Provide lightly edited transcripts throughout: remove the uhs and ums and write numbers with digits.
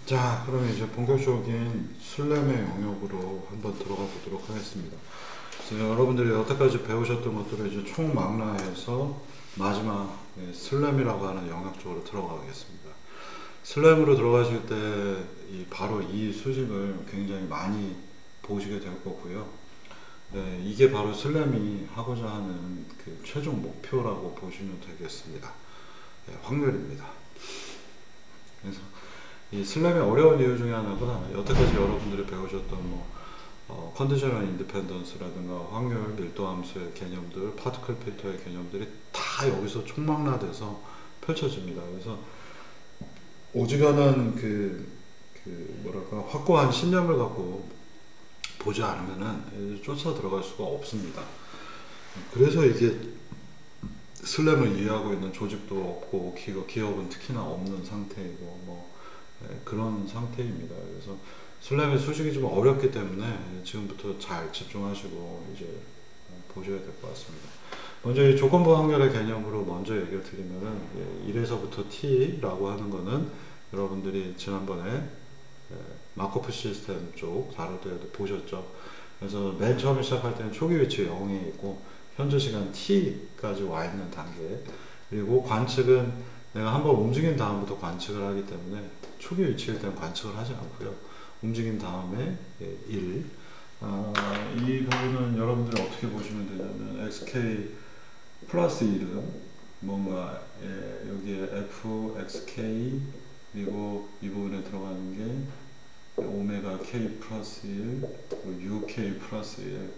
자, 그러면 이제 본격적인 슬램의 영역으로 한번 들어가 보도록 하겠습니다. 그래서 여러분들이 여태까지 배우셨던 것들을 이제 총망라해서 마지막 슬램이라고 하는 영역 쪽으로 들어가겠습니다. 슬램으로 들어가실 때 바로 이 수식을 굉장히 많이 보시게 될 거고요. 네, 이게 바로 슬램이 하고자 하는 그 최종 목표라고 보시면 되겠습니다. 네, 확률입니다. 그래서 이 슬램의 어려운 이유 중에 하나가 여태까지 여러분들이 배우셨던 컨디셔널 인디펜던스라든가 확률, 밀도함수의 개념들, 파티클 필터의 개념들이 다 여기서 총망라돼서 펼쳐집니다. 그래서 오지간한 뭐랄까 확고한 신념을 갖고 보지 않으면은 쫓아 들어갈 수가 없습니다. 그래서 이게 슬램을 이해하고 있는 조직도 없고 기업은 특히나 없는 상태이고 그런 상태입니다. 그래서 슬램의 수식이 좀 어렵기 때문에 지금부터 잘 집중하시고 이제 보셔야 될 것 같습니다. 먼저 이 조건부 확률의 개념으로 먼저 얘기를 드리면은 1에서부터 t라고 하는 거는 여러분들이 지난번에 마코프 시스템 쪽 다룰 때 보셨죠. 그래서 맨 처음에 시작할 때는 초기 위치 0이 있고 현재 시간 t까지 와 있는 단계, 그리고 관측은 내가 한번 움직인 다음부터 관측을 하기 때문에 초기 위치일 때는 관측을 하지 않고요. 움직인 다음에 1. 이 부분은 여러분들이 어떻게 보시면 되냐면 xk 플러스 1은 뭔가 여기에 f, xk, 그리고 이 부분에 들어가는 게 오메가 k 플러스 1, uk 플러스 1,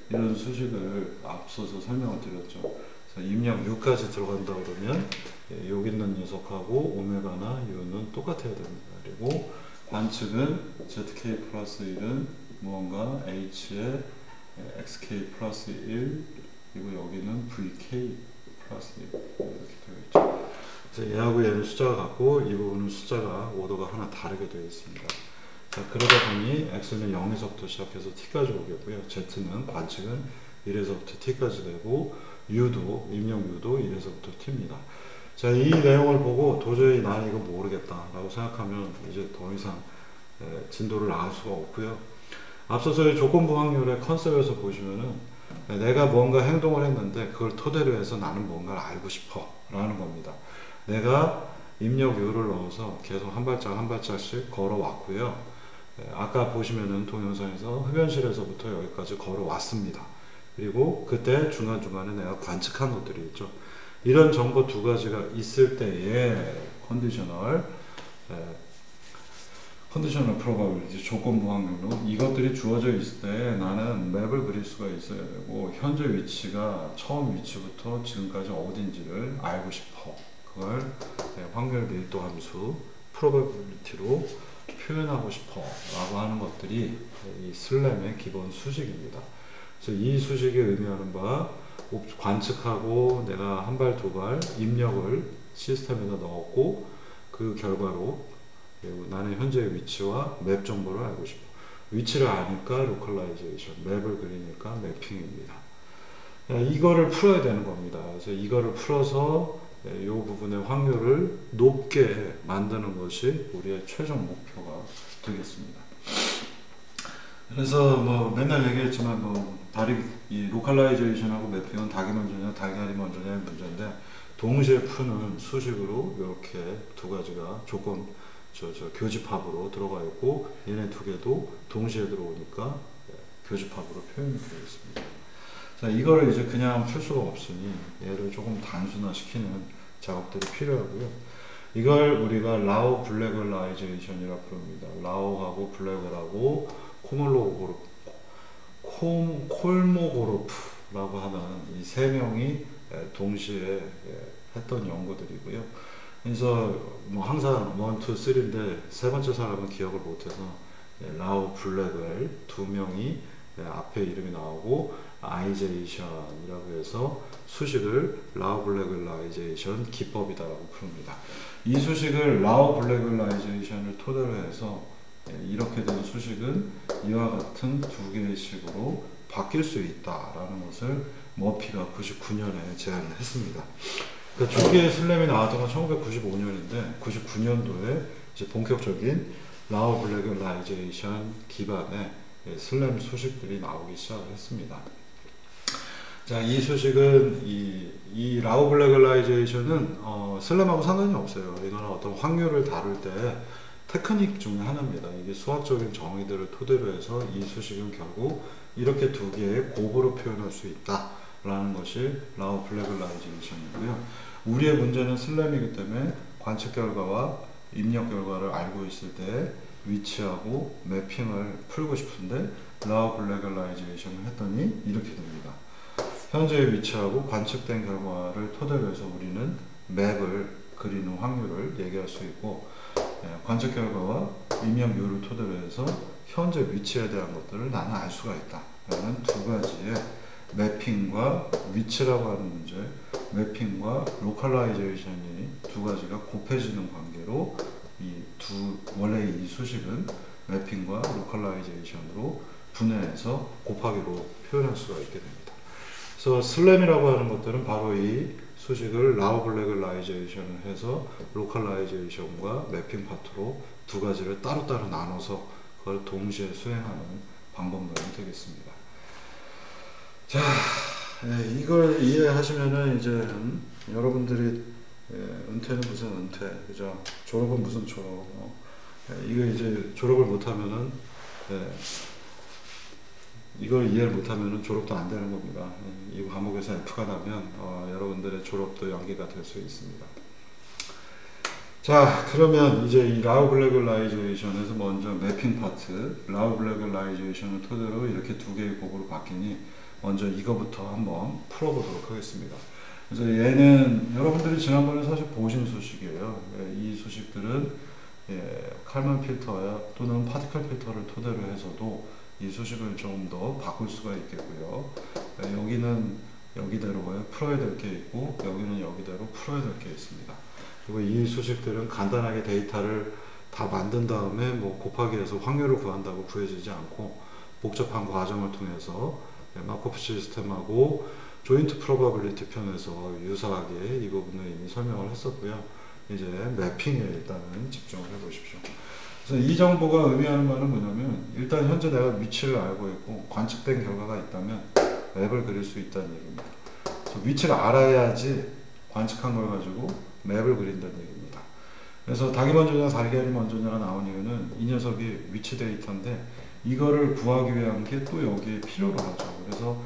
이런 수식을 앞서서 설명을 드렸죠. 그래서 입력 u까지 들어간다 그러면 여기 있는 녀석하고 오메가나 u는 똑같아야 됩니다. 그리고 관측은 zk 플러스 1은 무언가 h에 xk 플러스 1, 그리고 여기는 vk 플러스 1 이렇게 되어 있죠. 그래서 얘하고 얘는 숫자가 같고 이 부분은 숫자가 오도가 하나 다르게 되어 있습니다. 자, 그러다 보니 x는 0에서부터 시작해서 t까지 오겠고요. z는 관측은 1에서부터 t까지 되고 u도 입력 u도 1에서부터 t입니다. 자, 이 내용을 보고 도저히 나 이거 모르겠다 라고 생각하면 이제 더 이상 진도를 나갈 수가 없고요. 앞서서 조건부 확률의 컨셉에서 보시면은 내가 뭔가 행동을 했는데 그걸 토대로 해서 나는 뭔가를 알고 싶어 라는 겁니다. 내가 입력 u를 넣어서 계속 한 발짝 한 발짝씩 걸어왔고요. 아까 보시면은 동영상에서 흡연실에서부터 여기까지 걸어왔습니다. 그리고 그때 중간중간에 내가 관측한 것들이 있죠. 이런 정보 두 가지가 있을 때의 컨디셔널 프로바빌리티, 조건부 확률로 이것들이 주어져 있을 때 나는 맵을 그릴 수가 있어야 되고 현재 위치가 처음 위치부터 지금까지 어딘지를 알고 싶어. 그걸 확률 밀도 함수 프로바빌리티로 표현하고 싶어 라고 하는 것들이 이 슬램의 기본 수식입니다. 그래서 이 수식이 의미하는 바 관측하고 내가 한 발, 두 발 입력을 시스템에다 넣었고 그 결과로 나는 현재의 위치와 맵 정보를 알고 싶어. 위치를 아니까 로컬라이제이션, 맵을 그리니까 매핑입니다. 이거를 풀어야 되는 겁니다. 그래서 이거를 풀어서 이 부분의 확률을 높게 만드는 것이 우리의 최종 목표가 되겠습니다. 그래서 맨날 얘기했지만 이 로컬라이제이션하고 매핑은 닭이 먼저냐 달걀이 먼저냐의 문제인데 동시에 푸는 수식으로 이렇게 두 가지가 조건 교집합으로 들어가 있고 얘네 두 개도 동시에 들어오니까 교집합으로 표현이 되어 있습니다. 자, 이거를 이제 그냥 풀 수가 없으니 얘를 조금 단순화시키는 작업들이 필요하고요. 이걸 우리가 라우 블레글라이제이션이라 부릅니다. 라우하고 블레글하고 콜모고로프라고 하는 이 세 명이 동시에 했던 연구들이고요. 그래서 항상 1, 2, 3인데 세 번째 사람은 기억을 못해서 라우 블레글 두 명이 앞에 이름이 나오고 아이제이션이라고 해서 수식을 라우 블레글라이제이션 기법이다라고 부릅니다. 이 수식을 라우 블레글라이제이션을 토대로 해서 이렇게 된 수식은 이와 같은 두 개의 식으로 바뀔 수 있다라는 것을 머피가 99년에 제안을 했습니다. 그러니까 초기에 슬램이 나왔던 건 1995년인데 99년도에 이제 본격적인 라우블레글라이제이션 기반의 슬램 수식들이 나오기 시작을 했습니다. 자, 이 수식은 이 라우블레글라이제이션은 슬램하고 상관이 없어요. 이거는 어떤 확률을 다룰 때 테크닉 중에 하나입니다. 이게 수학적인 정의들을 토대로 해서 이 수식은 결국 이렇게 두 개의 곱으로 표현할 수 있다라는 것이 라우블레글라이제이션이고요. 우리의 문제는 슬램이기 때문에 관측 결과와 입력 결과를 알고 있을 때 위치하고 매핑을 풀고 싶은데 라우블레글라이제이션을 했더니 이렇게 됩니다. 현재의 위치하고 관측된 결과를 토대로 해서 우리는 맵을 그리는 확률을 얘기할 수 있고, 관측 결과와 입력률을 토대로 해서 현재 위치에 대한 것들을 나는 알 수가 있다 라는 두 가지의 매핑과 위치라고 하는 문제, 매핑과 로컬라이제이션이 두 가지가 곱해지는 관계로 원래 이 수식은 매핑과 로컬라이제이션으로 분해해서 곱하기로 표현할 수가 있게 됩니다. 그래서 슬램이라고 하는 것들은 바로 이 수식을 라우블레글라이제이션을 해서 로컬라이제이션과 매핑 파트로 두 가지를 따로따로 나눠서 그걸 동시에 수행하는 방법론이 되겠습니다. 자, 이걸 이해하시면은 이제 여러분들이 은퇴는 무슨 은퇴, 그죠? 졸업은 무슨 졸업, 이거 이제 졸업을 못하면은 이걸 이해를 못하면 졸업도 안 되는 겁니다. 이 과목에서 F가 나면 여러분들의 졸업도 연기가 될 수 있습니다. 자, 그러면 이제 이 라우블레글라이제이션에서 먼저 매핑 파트, 라우블레글라이제이션을 토대로 이렇게 두 개의 곡으로 바뀌니 먼저 이거부터 한번 풀어보도록 하겠습니다. 그래서 얘는 여러분들이 지난번에 사실 보신 수식이에요. 이 수식들은 칼만 필터 또는 파티클 필터를 토대로 해서도 이 수식을 좀 더 바꿀 수가 있겠고요. 여기는 여기대로 풀어야 될 게 있고 여기는 여기대로 풀어야 될 게 있습니다. 그리고 이 수식들은 간단하게 데이터를 다 만든 다음에 뭐 곱하기해서 확률을 구한다고 구해지지 않고 복잡한 과정을 통해서 마코프 시스템하고 조인트 프로바빌리티 편에서 유사하게 이 부분을 이미 설명을 했었고요. 이제 매핑에 일단은 집중을 해보십시오. 그래서 이 정보가 의미하는 바는 뭐냐면 일단 현재 내가 위치를 알고 있고 관측된 결과가 있다면 맵을 그릴 수 있다는 얘기입니다. 그래서 위치를 알아야지 관측한 걸 가지고 맵을 그린다는 얘기입니다. 그래서 닭이 먼저냐 달걀이 먼저냐가 나온 이유는 이 녀석이 위치 데이터인데 이거를 구하기 위한 게 또 여기에 필요로 하죠. 그래서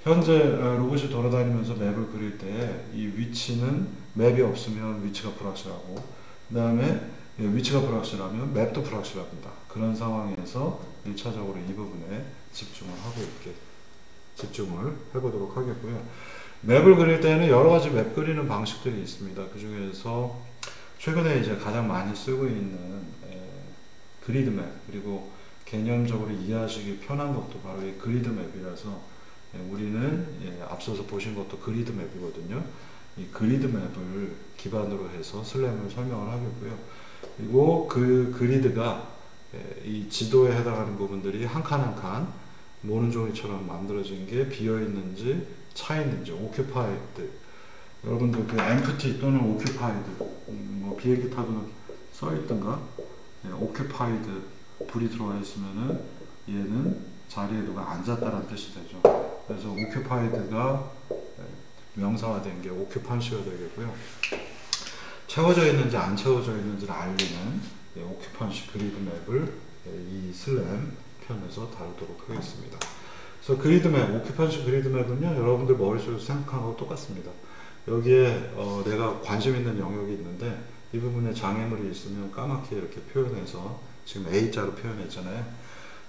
현재 로봇이 돌아다니면서 맵을 그릴 때 이 위치는 맵이 없으면 위치가 불확실하고 그 다음에 위치가 불확실하면 맵도 불확실합니다. 그런 상황에서 1차적으로 이 부분에 집중을 해보도록 하겠고요. 맵을 그릴 때는 여러 가지 맵 그리는 방식들이 있습니다. 그 중에서 최근에 이제 가장 많이 쓰고 있는 그리드 맵, 그리고 개념적으로 이해하시기 편한 것도 바로 이 그리드 맵이라서 우리는 앞서서 보신 것도 그리드 맵이거든요. 이 그리드 맵을 기반으로 해서 슬램을 설명을 하겠고요. 그리고 그 그리드가 이 지도에 해당하는 부분들이 한 칸 한 칸 모는 종이처럼 만들어진 게 비어있는지 차있는지 occupied, 여러분들 그 empty 또는 occupied 뭐 비행기 타고 써있던가 occupied 불이 들어와 있으면은 얘는 자리에 누가 앉았다라는 뜻이 되죠. 그래서 occupied가 명사화된 게 occupancy가 되겠고요. 채워져 있는지 안 채워져 있는지를 알리는 occupancy 그리드 맵을 이 슬램 편에서 다루도록 하겠습니다. 그래서 그리드 맵, occupancy 그리드 맵은요, 여러분들 머릿속에서 생각한 거하고 똑같습니다. 여기에 내가 관심 있는 영역이 있는데 이 부분에 장애물이 있으면 까맣게 이렇게 표현해서 지금 A자로 표현했잖아요.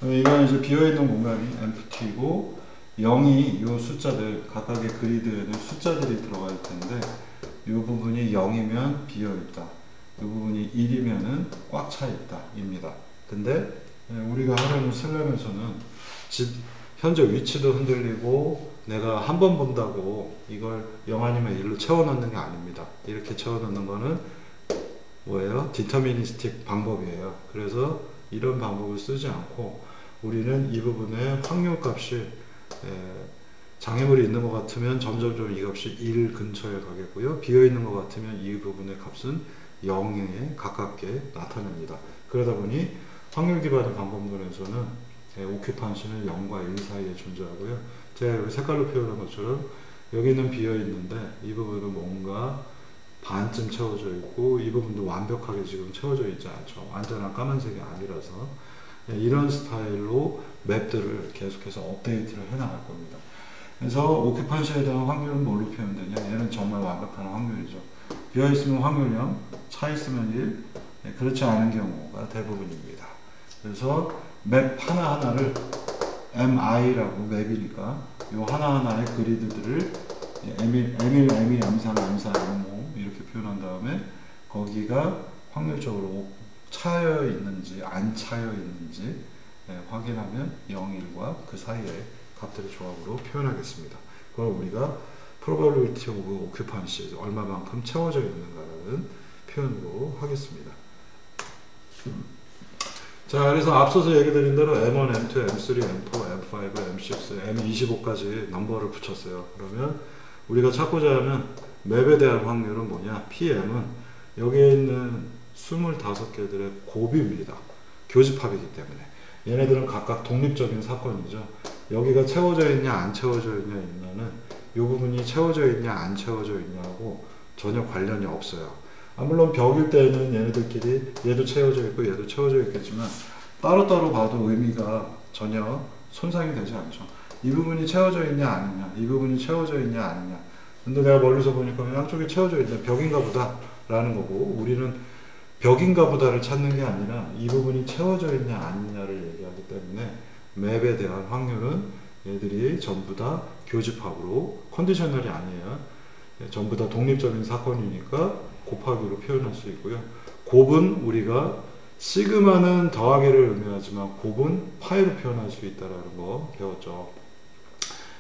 이건 이제 비어있는 공간이 empty고 0이 이 숫자들 각각의 그리드에는 숫자들이 들어가 있을 텐데 이 부분이 0이면 비어있다, 이 부분이 1이면은 꽉 차 있다 입니다. 근데 우리가 하려는 슬램에서는 현재 위치도 흔들리고 내가 한 번 본다고 이걸 0 아니면 1로 채워넣는 게 아닙니다. 이렇게 채워넣는 거는 뭐예요? 디터미니스틱 방법이에요. 그래서 이런 방법을 쓰지 않고 우리는 이 부분의 확률 값이 장애물이 있는 것 같으면 점점점 이 값이 1 근처에 가겠고요. 비어있는 것 같으면 이 부분의 값은 0에 가깝게 나타냅니다. 그러다 보니 확률 기반의 방법론에서는 오큐판시는 0과 1 사이에 존재하고요. 제가 여기 색깔로 표현한 것처럼 여기는 비어 있는데 이 부분은 뭔가 반쯤 채워져 있고 이 부분도 완벽하게 지금 채워져 있지 않죠. 완전한 까만색이 아니라서 이런 스타일로 맵들을 계속해서 업데이트를 해 나갈 겁니다. 그래서 오큐판시에 대한 확률은 뭘로 표현되냐? 얘는 정말 완벽한 확률이죠. 비어 있으면 확률 0, 차 있으면 1, 그렇지 않은 경우가 대부분입니다. 그래서 맵 하나하나를 MI라고 맵이니까 이 하나하나의 그리드들을 M1, M2, M3, M4, M5 이렇게 표현한 다음에 거기가 확률적으로 차여 있는지 안 차여 있는지 확인하면 0, 1과 그 사이에 값들의 조합으로 표현하겠습니다. 그걸 우리가 probability of occupancy, 얼마만큼 채워져 있는가라는 표현으로 하겠습니다. 자, 그래서 앞서서 얘기 드린 대로 M1, M2, M3, M4, M5, M6, M25까지 넘버를 붙였어요. 그러면 우리가 찾고자 하는 맵에 대한 확률은 뭐냐? PM은 여기에 있는 25개들의 곱입니다. 교집합이기 때문에. 얘네들은 각각 독립적인 사건이죠. 여기가 채워져 있냐 안 채워져 있냐는 이 부분이 채워져 있냐 안 채워져 있냐하고 전혀 관련이 없어요. 물론 벽일 때는 얘네들끼리 얘도 채워져 있고 얘도 채워져 있겠지만 따로따로 봐도 의미가 전혀 손상이 되지 않죠. 이 부분이 채워져 있냐 아니냐, 이 부분이 채워져 있냐 아니냐. 근데 내가 멀리서 보니까 양쪽이 채워져 있냐, 벽인가 보다 라는 거고, 우리는 벽인가 보다를 찾는 게 아니라 이 부분이 채워져 있냐 아니냐를 얘기하기 때문에 맵에 대한 확률은 얘들이 전부 다 교집합으로, 컨디셔널이 아니에요. 전부 다 독립적인 사건이니까 곱하기로 표현할 수 있고요. 곱은 우리가 시그마는 더하기를 의미하지만 곱은 파이로 표현할 수 있다는 거 배웠죠.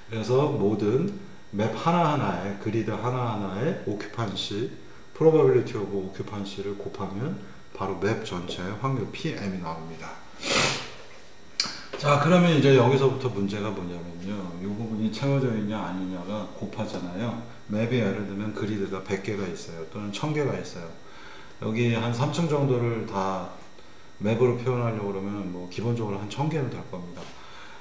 그래서 모든 맵 하나하나에, 그리드 하나하나에 오큐판시, probability of occupancy를 곱하면 바로 맵 전체의 확률 PM이 나옵니다. 자, 그러면 이제 여기서부터 문제가 뭐냐면요, 이 부분이 채워져 있냐 아니냐가 곱하잖아요. 맵에 예를 들면 그리드가 100개가 있어요. 또는 1000개가 있어요. 여기 한 3층 정도를 다 맵으로 표현하려고 그러면 뭐 기본적으로 한 1000개는 될 겁니다.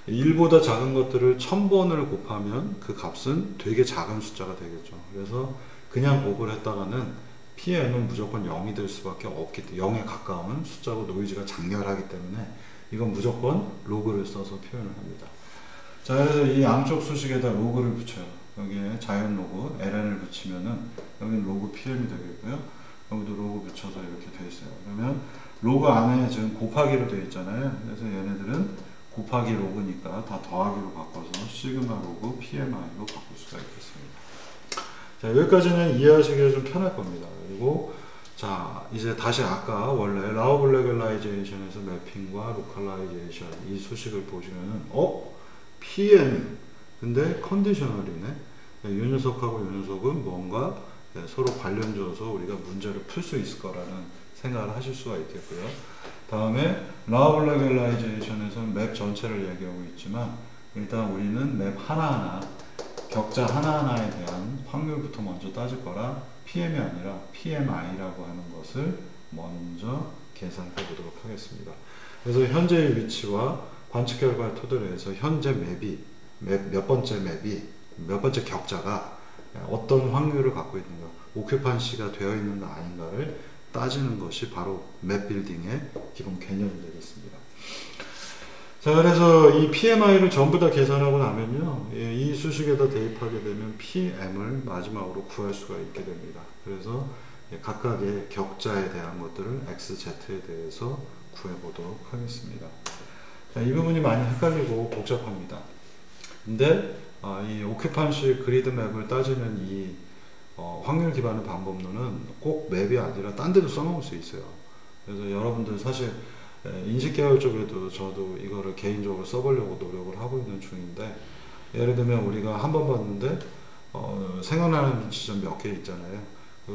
1보다 작은 것들을 1000번을 곱하면 그 값은 되게 작은 숫자가 되겠죠. 그래서 그냥 곱을 했다가는 PM은 무조건 0이 될 수밖에 없기 때문에, 0에 가까운 숫자고 노이즈가 장렬하기 때문에 이건 무조건 로그를 써서 표현을 합니다. 자, 그래서 이 양쪽 수식에다 로그를 붙여요. 여기에 자연 로그 ln을 붙이면은 여기는 로그 PM이 되겠고요. 여기도 로그 붙여서 이렇게 돼 있어요. 그러면 로그 안에 지금 곱하기로 되어 있잖아요. 그래서 얘네들은 곱하기 로그니까 다 더하기로 바꿔서 시그마 로그 PMI로 바꿀 수가 있겠습니다. 자, 여기까지는 이해하시기가 좀 편할 겁니다. 그리고 자, 이제 다시 아까 원래 라우블 레귤라이제이션에서 매핑과 로컬라이제이션 이 수식을 보시면은 PM 근데 컨디셔널이네. 이 녀석하고 이 녀석은 뭔가 서로 관련 줘서 우리가 문제를 풀 수 있을 거라는 생각을 하실 수가 있겠고요. 다음에 라우블 레귤라이제이션에서는 맵 전체를 얘기하고 있지만 일단 우리는 맵 하나하나, 격자 하나하나에 대한 확률부터 먼저 따질 거라 PM이 아니라 PMI라고 하는 것을 먼저 계산해 보도록 하겠습니다. 그래서 현재의 위치와 관측 결과에 토대로 해서 현재 맵이 몇 번째 맵이 몇 번째 격자가 어떤 확률을 갖고 있는가, 오큐판시가 되어 있는가 아닌가를 따지는 것이 바로 맵 빌딩의 기본 개념이 되겠습니다. 자, 그래서 이 PMI를 전부 다 계산하고 나면요, 이 수식에다 대입하게 되면 PM을 마지막으로 구할 수가 있게 됩니다. 그래서 각각의 격자에 대한 것들을 XZ에 대해서 구해보도록 하겠습니다. 자, 이 부분이 많이 헷갈리고 복잡합니다. 근데 이 오큐판시 그리드 맵을 따지는 이 확률 기반의 방법론은 꼭 맵이 아니라 딴 데도 써먹을 수 있어요. 그래서 여러분들 사실 인식계열 쪽에도 저도 이거를 개인적으로 써보려고 노력을 하고 있는 중인데, 예를 들면 우리가 한 번 봤는데 생각나는 지점 몇 개 있잖아요.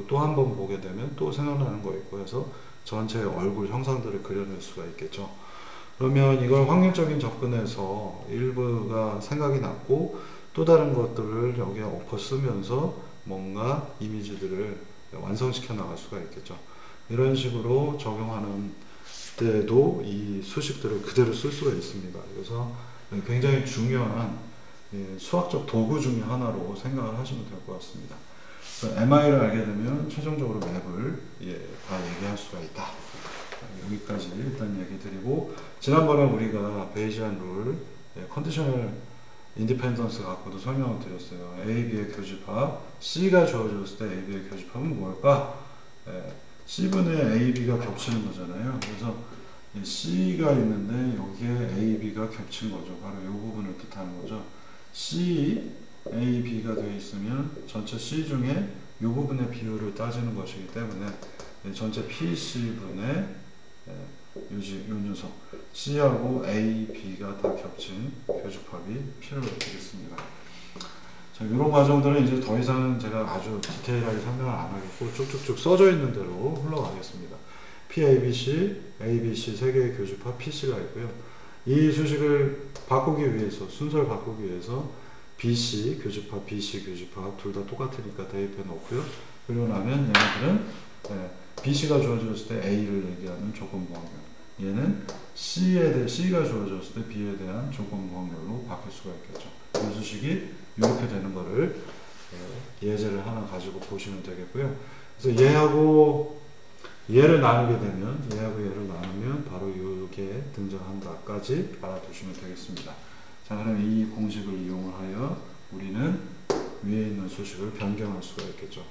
또 한 번 보게 되면 또 생각나는 거 있고 해서 전체 얼굴 형상들을 그려낼 수가 있겠죠. 그러면 이걸 확률적인 접근에서 일부가 생각이 났고 또 다른 것들을 여기에 엎어 쓰면서 뭔가 이미지들을 완성시켜 나갈 수가 있겠죠. 이런 식으로 적용하는 때도 이 수식들을 그대로 쓸 수가 있습니다. 그래서 굉장히 중요한 수학적 도구 중에 하나로 생각을 하시면 될 것 같습니다. MI를 알게 되면 최종적으로 맵을 다 얘기할 수가 있다. 여기까지 일단 얘기 드리고, 지난번에 우리가 베이지안 룰, 컨디셔널 인디펜던스 갖고도 설명을 드렸어요. A, B의 교집합, C가 주어졌을 때 A, B의 교집합은 뭘까? C분의 A, B가 겹치는 거잖아요. 그래서 C가 있는데 여기에 A, B가 겹친 거죠. 바로 이 부분을 뜻하는 거죠. C, A, B가 되어 있으면 전체 C 중에 이 부분의 비율을 따지는 것이기 때문에 전체 PC분의 요 녀석 C하고 A, B가 다 겹친 교집합이 필요하겠습니다. 자, 이런 과정들은 이제 더 이상은 제가 아주 디테일하게 설명을 안 하겠고 쭉쭉쭉 써져 있는 대로 흘러가겠습니다. PABC, ABC 세 개의 교집합 PC가 있고요. 이 수식을 바꾸기 위해서, 순서를 바꾸기 위해서 BC 교집합, BC 교집합 둘 다 똑같으니까 대입해 놓고요. 그리고 나면 얘네들은 BC가 주어졌을 때 A를 얘기하는 조건부항열, 얘는 C가 주어졌을 때 B에 대한 조건부항열로 바뀔 수가 있겠죠. 이 수식이 이렇게 되는 거를 예제를 하나 가지고 보시면 되겠고요. 그래서 얘하고 얘를 나누게 되면, 얘하고 얘를 나누면 바로 이게 등장한다까지 알아두시면 되겠습니다. 자, 그럼 이 공식을 이용하여 우리는 위에 있는 수식을 변경할 수가 있겠죠.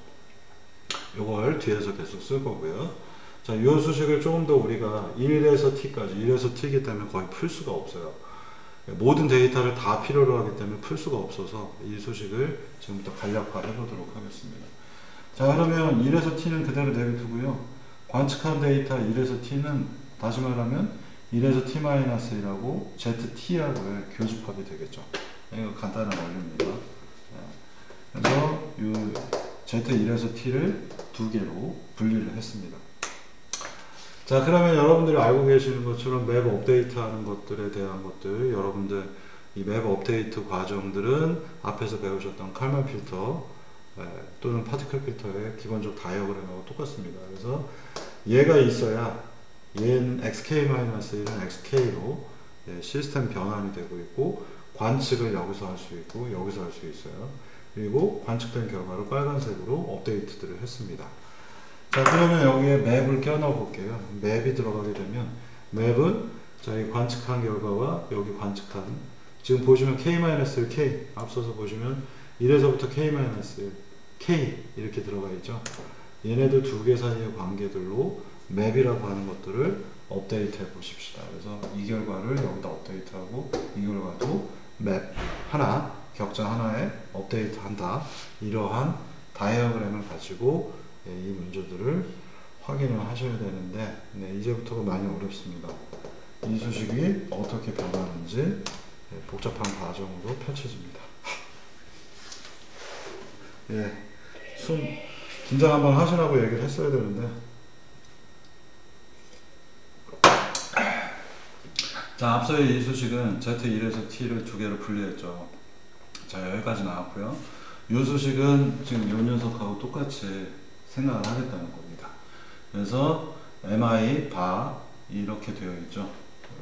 요걸 뒤에서 계속 쓸 거고요. 자, 이 수식을 조금 더 우리가 1에서 t까지, 1에서 t이기 때문에 거의 풀 수가 없어요. 모든 데이터를 다 필요로 하기 때문에 풀 수가 없어서 이 수식을 지금부터 간략화 해보도록 하겠습니다. 자, 그러면 1에서 t는 그대로 내비두고요. 관측한 데이터 1에서 t는 다시 말하면 1에서 t-1하고 zt하고의 교집합이 되겠죠. 이거 간단한 원리입니다. 그래서 이 z1에서 t를 두 개로 분리를 했습니다. 자, 그러면 여러분들이 알고 계시는 것처럼 맵 업데이트 하는 것들에 대한 것들, 여러분들 이 맵 업데이트 과정들은 앞에서 배우셨던 칼만 필터 또는 파티클 필터의 기본적 다이어그램하고 똑같습니다. 그래서 얘가 있어야 얘는 xk-1은 xk로 시스템 변환이 되고 있고, 관측을 여기서 할 수 있고 여기서 할 수 있어요. 그리고 관측된 결과를 빨간색으로 업데이트들을 했습니다. 자, 그러면 여기에 맵을 껴 넣어 볼게요. 맵이 들어가게 되면 맵은 저희 관측한 결과와 여기 관측한, 지금 보시면 k-1 k 앞서서 보시면 1에서부터 k-1 k 이렇게 들어가 있죠. 얘네들 두 개 사이의 관계들로 맵이라고 하는 것들을 업데이트 해 보십시다. 그래서 이 결과를 여기다 업데이트하고 이 결과도 맵 하나, 격자 하나에 업데이트 한다. 이러한 다이어그램을 가지고 이 문제들을 확인을 하셔야 되는데, 이제부터가 많이 어렵습니다. 이 수식이 어떻게 변하는지 복잡한 과정으로 펼쳐집니다. 긴장 한번 하시라고 얘기를 했어야 되는데. 자, 앞서의 이 수식은 Z1에서 T를 두 개로 분리했죠. 자, 여기까지 나왔고요. 이 수식은 지금 이 녀석하고 똑같이 생각을 하겠다는 겁니다. 그래서 MI 바 이렇게 되어 있죠.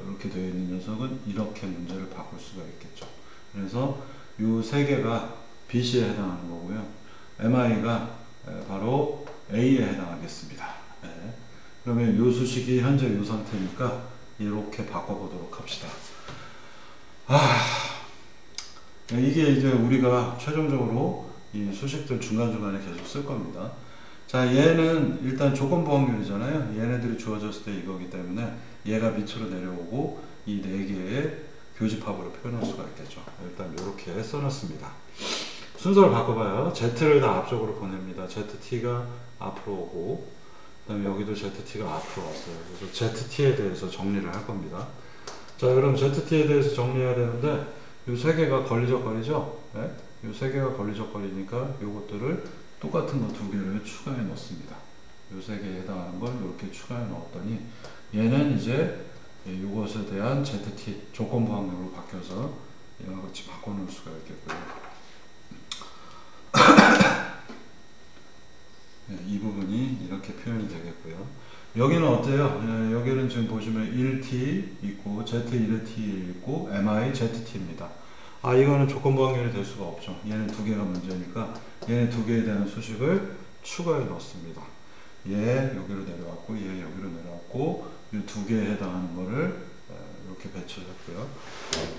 이렇게 되어 있는 녀석은 이렇게 문제를 바꿀 수가 있겠죠. 그래서 이 세 개가 BC에 해당하는 거고요. MI가 바로 A에 해당하겠습니다. 그러면 이 수식이 현재 이 상태니까 이렇게 바꿔보도록 합시다. 이게 이제 우리가 최종적으로 이 수식들 중간중간에 계속 쓸 겁니다. 자, 얘는 일단 조건부항률이잖아요. 얘네들이 주어졌을 때 이거기 때문에 얘가 밑으로 내려오고 이 네 개의 교집합으로 표현할 수가 있겠죠. 일단 이렇게 써놨습니다. 순서를 바꿔봐요. Z를 다 앞쪽으로 보냅니다. ZT가 앞으로 오고, 그 다음에 여기도 ZT가 앞으로 왔어요. 그래서 ZT에 대해서 정리를 할 겁니다. 자, 그럼 ZT에 대해서 정리해야 되는데, 이 세 개가 걸리적거리죠? 이 세 개가 걸리적거리니까 이것들을 똑같은 거 두 개를 추가해 넣습니다. 이 세 개에 해당하는 걸 이렇게 추가해 넣었더니, 얘는 이제 이것에 대한 ZT 조건부항률로 바뀌어서 이와 같이 바꿔놓을 수가 있겠고요. 이 부분이 이렇게 이렇게 표현이 되겠고요. 여기는 어때요? 여기는 지금 보시면 1t 있고 z1의 t 있고 mi zt입니다. 아, 이거는 조건부 확률이 될 수가 없죠. 얘는 두 개가 문제니까 얘는 두 개에 대한 수식을 추가해 넣습니다. 얘 여기로 내려왔고 얘 여기로 내려왔고 이 두 개에 해당하는 거를 이렇게 배치했고요.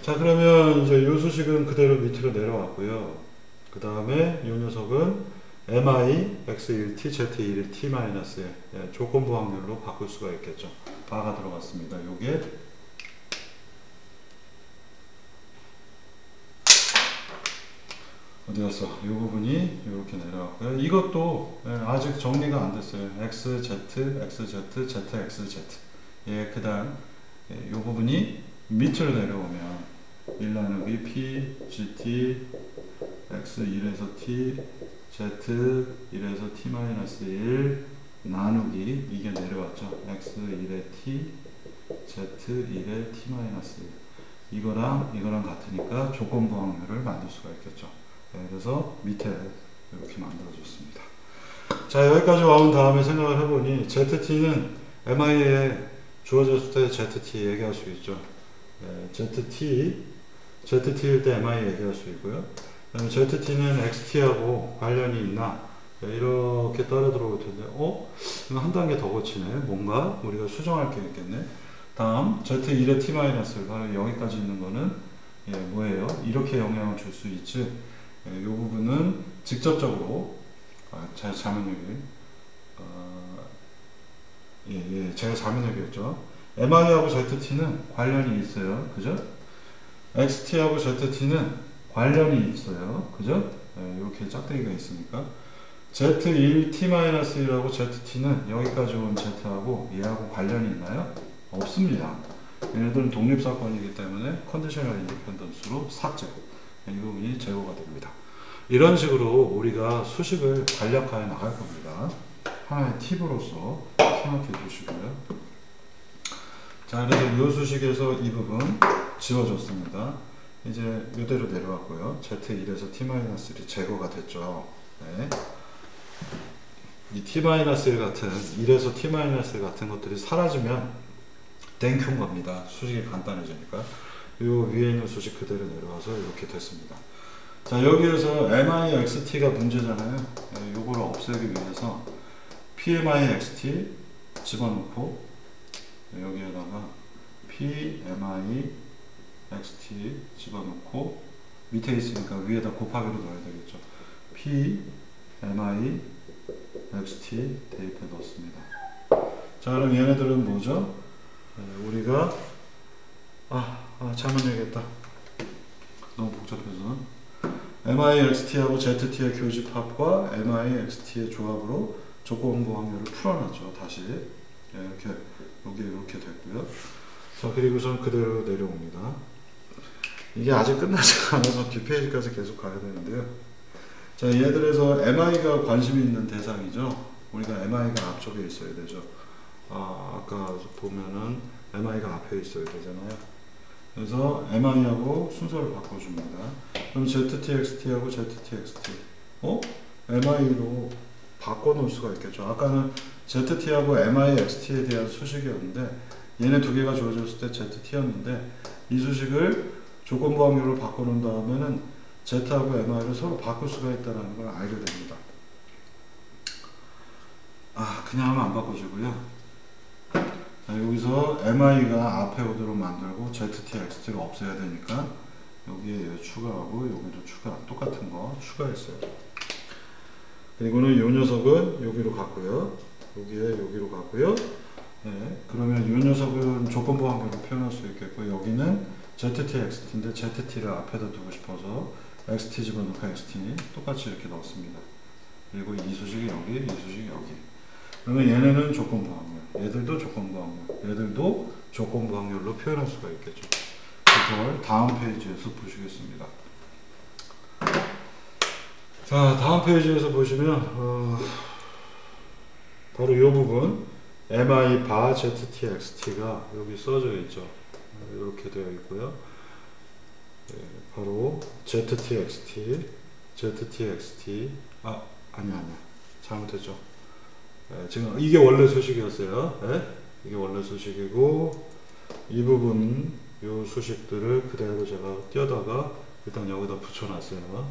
자, 그러면 이제 이 수식은 그대로 밑으로 내려왔고요. 그 다음에 이 녀석은 mi x1t z1 t-1 조건부 확률로 바꿀 수가 있겠죠. 바가 들어갔습니다. 요게 어디 갔어? 이 부분이 이렇게 내려왔고요. 이것도 아직 정리가 안 됐어요. x, z, x, z, z, x, z. 예, 그 다음 이 부분이 밑으로 내려오면 1 나누기 p, gt, x 1에서 t, z 1에서 t-1 나누기 이게 내려왔죠. x 1에 t, z 1에 t-1 이거랑 같으니까 조건부 확률을 만들 수가 있겠죠. 네, 그래서 밑에 이렇게 만들어졌습니다. 자, 여기까지 와온 다음에 생각을 해보니 ZT는 MI에 주어졌을 때 ZT 얘기할 수 있죠. 네, ZT일 때 MI 얘기할 수 있고요. 그다음에 ZT는 XT하고 관련이 있나? 네, 이렇게 따라 들어올 텐데, 이거 한 단계 더 고치네. 뭔가 우리가 수정할 게 있겠네. 다음 Z1의 T-를 바로 여기까지 있는 거는 뭐예요? 이렇게 영향을 줄 수 있지. 이 부분은 직접적으로 제가 잘못 제가 잘못 얘기했죠. MI하고 ZT는 관련이 있어요. 그죠? XT하고 ZT는 관련이 있어요. 그죠? 이렇게 짝대기가 있으니까 Z1 T-1하고 ZT는 여기까지 온 Z하고 얘하고 관련이 있나요? 없습니다. 얘네들은 독립사건이기 때문에 컨디셔널 인디펜던스로 삭제. 이 부분이 제거가 됩니다. 이런 식으로 우리가 수식을 간략하게 나갈 겁니다. 하나의 팁으로서 생각해 주시고요. 자, 그래서 이 수식에서 이 부분 지워졌습니다. 이제 이대로 내려왔고요. Z1에서 T-1이 제거가 됐죠. 네. 이 T-1 같은 1에서 T-1 같은 것들이 사라지면 땡큐인 겁니다. 수식이 간단해지니까. 요 위에 있는 수식 그대로 내려와서 이렇게 됐습니다. 자, 여기에서 MI-XT가 문제잖아요. 요거를 없애기 위해서 PMI-XT 집어넣고 여기에다가 PMI-XT 집어넣고 밑에 있으니까 위에다 곱하기로 넣어야 되겠죠. PMI-XT 대입해 넣습니다. 자, 그럼 얘네들은 뭐죠? 우리가 잘못 얘기했다. 너무 복잡해서 MI-XT하고 ZT의 교집합과 MI-XT의 조합으로 조건부 확률을 풀어놨죠. 다시 이렇게 여기 이렇게 됐고요. 자, 그리고선 그대로 내려옵니다. 이게 아직 끝나지 않아서 뒷페이지까지 계속 가야 되는데요. 자, 얘들에서 MI가 관심이 있는 대상이죠. 우리가 MI가 앞쪽에 있어야 되죠. 아까 보면은 MI가 앞에 있어야 되잖아요. 그래서 MI하고 순서를 바꿔줍니다. 그럼 ZTXT하고 ZTXT MI로 바꿔놓을 수가 있겠죠. 아까는 ZT하고 MI-XT에 대한 수식이었는데 얘네 두 개가 주어졌을 때 ZT였는데 이 수식을 조건부 확률로 바꿔놓은 다음에는 Z하고 MI를 서로 바꿀 수가 있다는 걸 알게 됩니다. 그냥 하면 안 바꿔지고요. 자, 여기서 MI가 앞에 오도록 만들고 ZT, XT를 없애야 되니까 여기에 추가하고 여기도 똑같은 거 추가했어요. 그리고는 이 녀석은 여기로 갔고요. 여기로 갔고요. 네, 그러면 이 녀석은 조건부 확률로 표현할 수 있겠고 여기는 ZT, XT인데 ZT를 앞에다 두고 싶어서 XT 집어넣고 XT 똑같이 이렇게 넣습니다. 그리고 이 수식이 여기, 이 수식이 여기. 그러면 얘네는 조건부 확률, 얘들도 조건부 확률, 얘들도 조건부 확률로 표현할 수가 있겠죠. 그걸 다음 페이지에서 보시겠습니다. 자, 다음 페이지에서 보시면 바로 이 부분 MI 바 ZT XT가 여기 써져 있죠. 이렇게 되어 있고요. 바로 ZT XT, ZT XT 아니야 잘못했죠. 지금 이게 원래 수식이었어요. 이게 원래 수식이고 이 부분 요 수식들을 그대로 제가 띄어다가 일단 여기다 붙여놨어요.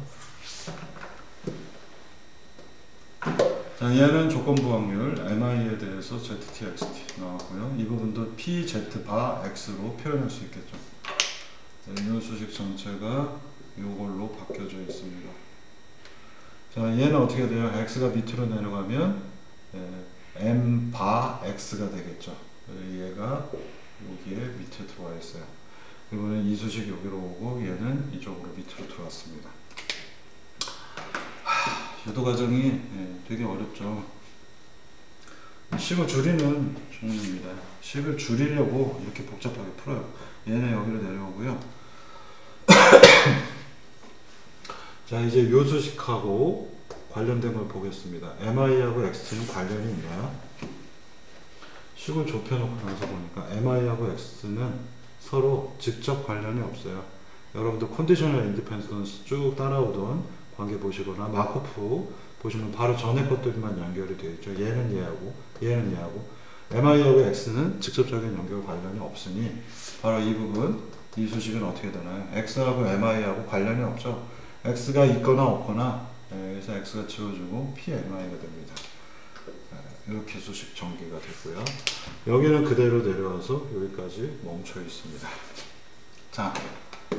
자, 얘는 조건부 확률 mi에 대해서 zt, xt 나왔고요. 이 부분도 p, z 바 x로 표현할 수 있겠죠. 이 수식 전체가 요걸로 바뀌어져 있습니다. 자, 얘는 어떻게 돼요? x가 밑으로 내려가면 m 바 x가 되겠죠. 얘가 여기에 밑에 들어와 있어요. 이번엔 이 수식이 여기로 오고 얘는 이쪽으로 밑으로 들어왔습니다. 유도 과정이 되게 어렵죠. 식을 줄이는 종류입니다. 식을 줄이려고 이렇게 복잡하게 풀어요. 얘는 여기로 내려오고요. 자, 이제 요 수식하고 관련된 걸 보겠습니다. mi하고 x는 관련이 있나요? 식을 좁혀놓고 나서 보니까 mi하고 x는 서로 직접 관련이 없어요. 여러분들 컨디셔널 인디펜던스 쭉 따라오던 관계 보시거나 마코프 보시면 바로 전에 것들만 연결이 되어 있죠. 얘는 얘하고 얘는 얘하고 mi하고 x는 직접적인 연결 관련이 없으니 바로 이 부분 이 수식은 어떻게 되나요? x하고 mi하고 관련이 없죠. x가 있거나 없거나 그래서 x가 지워지고 pmi가 됩니다. 이렇게 수식 전개가 됐고요. 여기는 그대로 내려와서 여기까지 멈춰 있습니다. 자,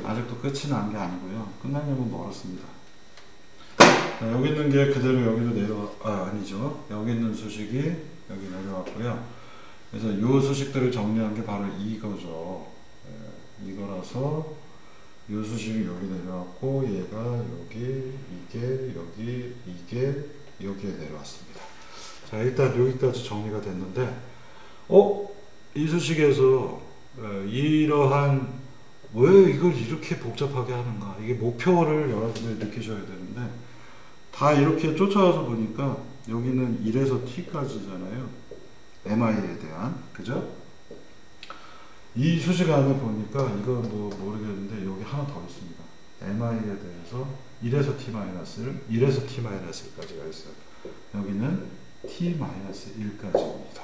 아직도 끝이 난 게 아니고요. 끝나려면 멀었습니다. 자, 여기 있는 게 그대로 여기로 아니죠. 여기 있는 수식이 여기 내려왔고요. 그래서 이 수식들을 정리한 게 바로 이거죠. 이거라서 이 수식이 여기 내려왔고 얘가 여기, 이게 여기, 이게 여기에 내려왔습니다. 자, 일단 여기까지 정리가 됐는데 이 수식에서 이러한 왜 이걸 이렇게 복잡하게 하는가, 이게 목표를 여러분들이 느끼셔야 되는데 다 이렇게 쫓아와서 보니까 여기는 1에서 t까지잖아요. mi에 대한, 그죠? 이 수식 안에 보니까 이건 뭐 모르겠는데 여기 하나 더 있습니다. mi에 대해서 1에서 t-를 1에서 t-1까지가 있어요. 여기는 t-1까지입니다.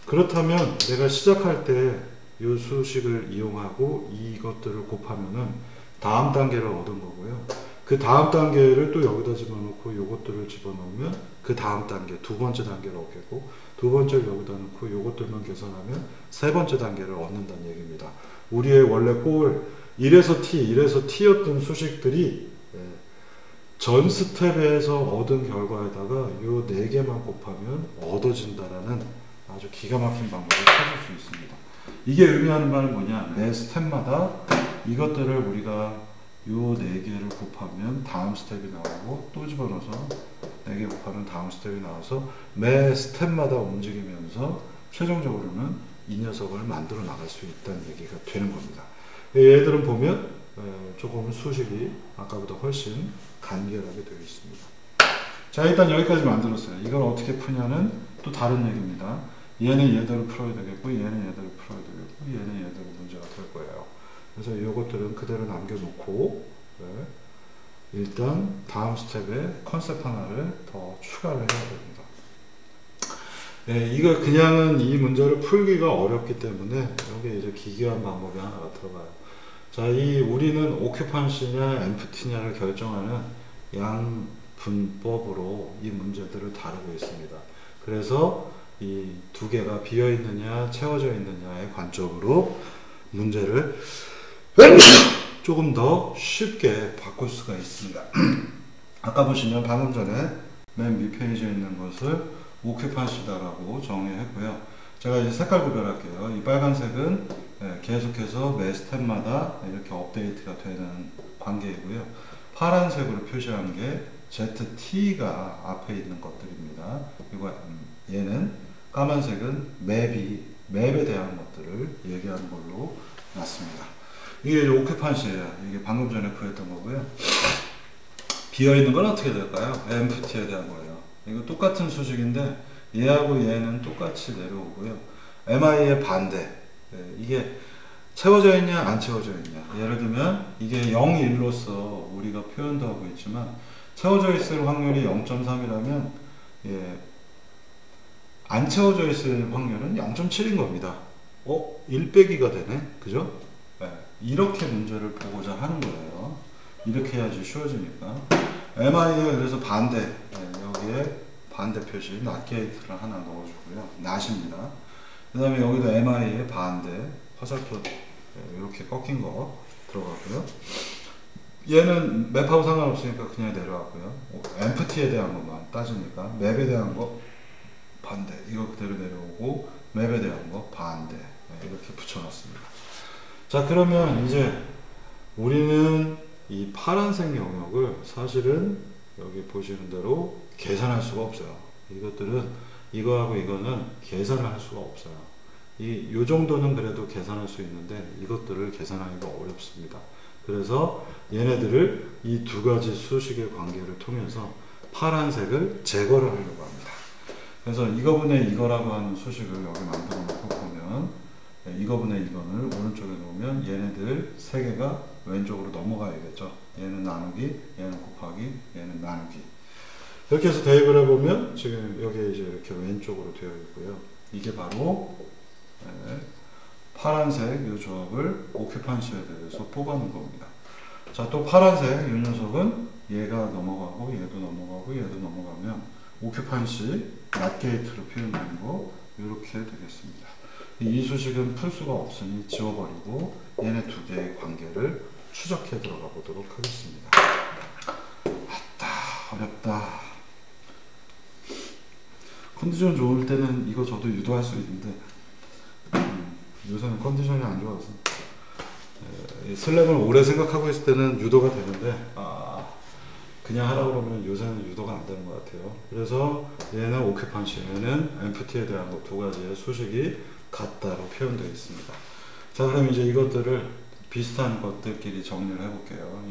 그렇다면 내가 시작할 때 이 수식을 이용하고 이것들을 곱하면은 다음 단계를 얻은 거고요. 그 다음 단계를 또 여기다 집어넣고 요것들을 집어넣으면 그 다음 단계, 두 번째 단계를 얻겠고, 두 번째를 여기다 넣고 요것들만 계산하면 세 번째 단계를 얻는다는 얘기입니다. 우리의 원래 골 1에서 t였던 수식들이 전 스텝에서 얻은 결과에다가 요 4개만 곱하면 얻어진다라는 아주 기가 막힌 방법을 찾을 수 있습니다. 이게 의미하는 바는 뭐냐, 매 스텝마다 이것들을 우리가 요 4개를 곱하면 다음 스텝이 나오고, 또 집어넣어서 4개 곱하면 다음 스텝이 나와서 매 스텝마다 움직이면서 최종적으로는 이 녀석을 만들어 나갈 수 있다는 얘기가 되는 겁니다. 얘들은 보면 조금 수식이 아까보다 훨씬 간결하게 되어 있습니다. 자, 일단 여기까지 만들었어요. 이걸 어떻게 푸냐는 또 다른 얘기입니다. 얘는 얘대로 풀어야 되겠고, 얘는 얘대로 풀어야 되겠고, 얘는 얘대로 문제가 될 거예요. 그래서 이것들은 그대로 남겨놓고 일단 다음 스텝에 컨셉 하나를 더 추가를 해야 됩니다. 이거 그냥은 이 문제를 풀기가 어렵기 때문에 여기에 이제 기괴한 방법이 하나가 들어가요. 자, 우리는 오큐판시냐 엠프티냐를 결정하는 양분법으로 이 문제들을 다루고 있습니다. 그래서 이 두 개가 비어 있느냐 채워져 있느냐의 관점으로 문제를 조금 더 쉽게 바꿀 수가 있습니다. 아까 보시면 방금 전에 맨 밑페이지에 있는 것을 오큐판시다라고 정의했고요. 제가 이제 색깔 구별할게요. 이 빨간색은 계속해서 매 스텝마다 이렇게 업데이트가 되는 관계이고요. 파란색으로 표시한 게 ZT가 앞에 있는 것들입니다. 그리고 얘는 까만색은 맵에 대한 것들을 얘기하는 걸로 났습니다. 이게 오큐판시예요. 이게 방금 전에 구했던 거고요. 비어있는 건 어떻게 될까요? empty에 대한 거예요. 이거 똑같은 수식인데 얘하고 얘는 똑같이 내려오고요. mi의 반대, 이게 채워져 있냐 안 채워져 있냐. 예를 들면 이게 0, 1로서 우리가 표현도 하고 있지만 채워져 있을 확률이 0.3이라면 안 채워져 있을 확률은 0.7인 겁니다. 1 빼기가 되네. 그죠? 네. 이렇게 문제를 보고자 하는 거예요. 이렇게 해야지 쉬워지니까. MI에 그래서 반대, 네, 여기에 반대 표시, not gate를 하나 넣어주고요. not입니다. 그 다음에 여기도 MI의 반대, 화살표 이렇게 꺾인 거 들어가고요. 얘는 맵하고 상관없으니까 그냥 내려왔고요. empty에 대한 것만 따지니까 맵에 대한 거 반대, 이거 그대로 내려오고 맵에 대한 거 반대, 이렇게 붙여놨습니다. 자, 그러면 이제 우리는 이 파란색 영역을 사실은 여기 보시는 대로 계산할 수가 없어요. 이것들은 이거하고 이거는 계산을 할 수가 없어요. 요 정도는 그래도 계산할 수 있는데 이것들을 계산하기가 어렵습니다. 그래서 얘네들을 이 두 가지 수식의 관계를 통해서 파란색을 제거를 하려고 합니다. 그래서 이거분의 이거라고 하는 수식을 여기 만들어 놓고 보면 이거분의 이거를 오른쪽에 놓으면 얘네들 세 개가 왼쪽으로 넘어가야겠죠. 얘는 나누기, 얘는 곱하기, 얘는 나누기. 이렇게 해서 대입을 해보면 지금 여기 이제 이렇게 왼쪽으로 되어 있고요. 이게 바로 파란색 이 조합을 오큐판시에 대해서 뽑아놓은 겁니다. 자, 또 파란색 이 녀석은 얘가 넘어가고 얘도 넘어가고 얘도 넘어가면 오큐판시 not gate로 표현된 거 이렇게 되겠습니다. 이 수식은 풀 수가 없으니 지워버리고 얘네 두 개의 관계를 추적해 들어가 보도록 하겠습니다. 아따, 어렵다. 컨디션 좋을 때는 이거 저도 유도할 수 있는데 요새는 컨디션이 안 좋아서 슬램을 오래 생각하고 있을 때는 유도가 되는데 그냥 하라고 그러면 요새는 유도가 안 되는 것 같아요. 그래서 얘는 오큐판시, 얘는 empty에 대한 두 가지의 수식이 같다로 표현되어 있습니다. 자, 그럼 이제 이것들을 비슷한 것들끼리 정리를 해볼게요.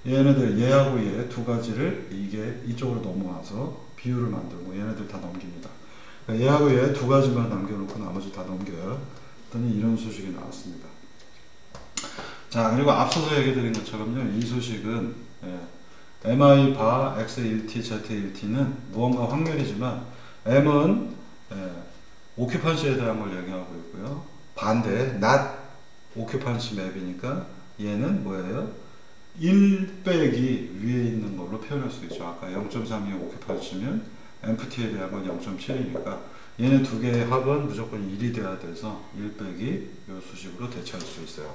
얘네들 얘하고 얘 두 가지를 이게 이쪽으로 넘어와서 비율을 만들고 얘네들 다 넘깁니다. 그러니까 얘하고 얘 두 가지만 남겨놓고 나머지 다 넘겨요. 그랬더니 이런 수식이 나왔습니다. 자, 그리고 앞서서 얘기 드린 것처럼요, 이 수식은 mi 바 x 1t, z 1t는 무언가 확률이지만 m은 오큐판시에 대한 걸 얘기하고 있고요. 반대 not 오큐판시 맵이니까 얘는 뭐예요? 1 빼기 위에 있는 걸로 표현할 수 있죠. 아까 0.32 오큐판시면 empty에 대한 건 0.7이니까 얘네 두 개의 합은 무조건 1이 돼야 돼서 1 빼기 이 수식으로 대체할 수 있어요.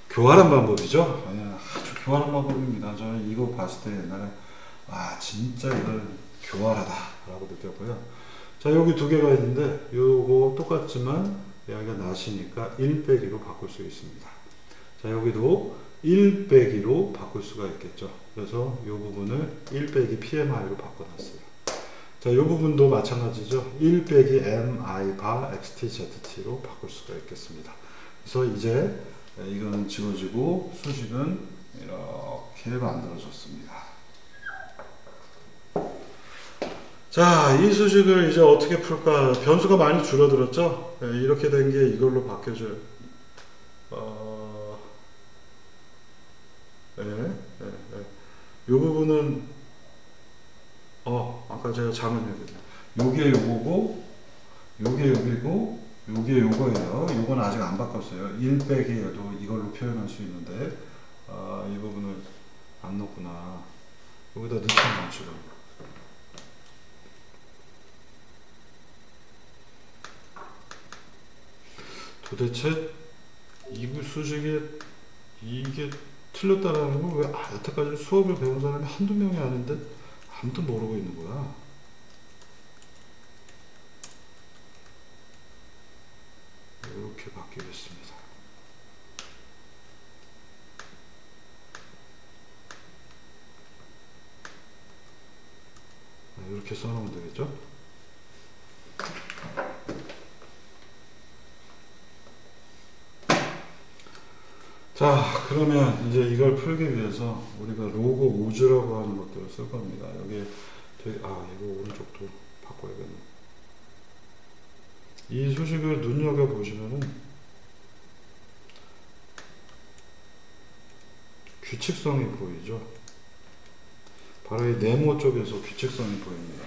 교활한 방법이죠. 아주 교활한 방법입니다. 저는 이거 봤을 때 옛날에 진짜 이걸 교활하다 라고 느꼈고요. 자, 여기 두 개가 있는데 요거 똑같지만 여기가 낫이니까 1 빼기로 바꿀 수 있습니다. 자, 여기도 1 빼기로 바꿀 수가 있겠죠. 그래서 이 부분을 1 빼기 PMI로 바꿔놨어요. 자, 이 부분도 마찬가지죠. 1 빼기 MI 바 XTZT로 바꿀 수가 있겠습니다. 그래서 이제 이거는 지워지고 수식은 이렇게 만들어졌습니다. 자, 이 수식을 이제 어떻게 풀까? 변수가 많이 줄어들었죠? 이렇게 된 게 이걸로 바뀌어져요. 이 부분은 아까 제가 잘못했거든요. 요게 요거고 요게 요게고 요게 요거예요. 요건 아직 안 바꿨어요. 1 빼기에도 이걸로 표현할 수 있는데 이 부분을 안 넣구나. 여기다 넣잖아 지금. 도대체 이 수식이 이게 틀렸다라는 걸 왜 여태까지 수업을 배운 사람이 한두 명이 아닌데 아무도 모르고 있는 거야. 이렇게 바뀌겠습니다. 이렇게 써놓으면 되겠죠? 자, 그러면 이제 이걸 풀기 위해서 우리가 로그 우즈라고 하는 것들을 쓸 겁니다. 여기 이거 오른쪽도 바꿔야겠네. 이 수식을 눈여겨 보시면은 규칙성이 보이죠. 바로 이 네모 쪽에서 규칙성이 보입니다.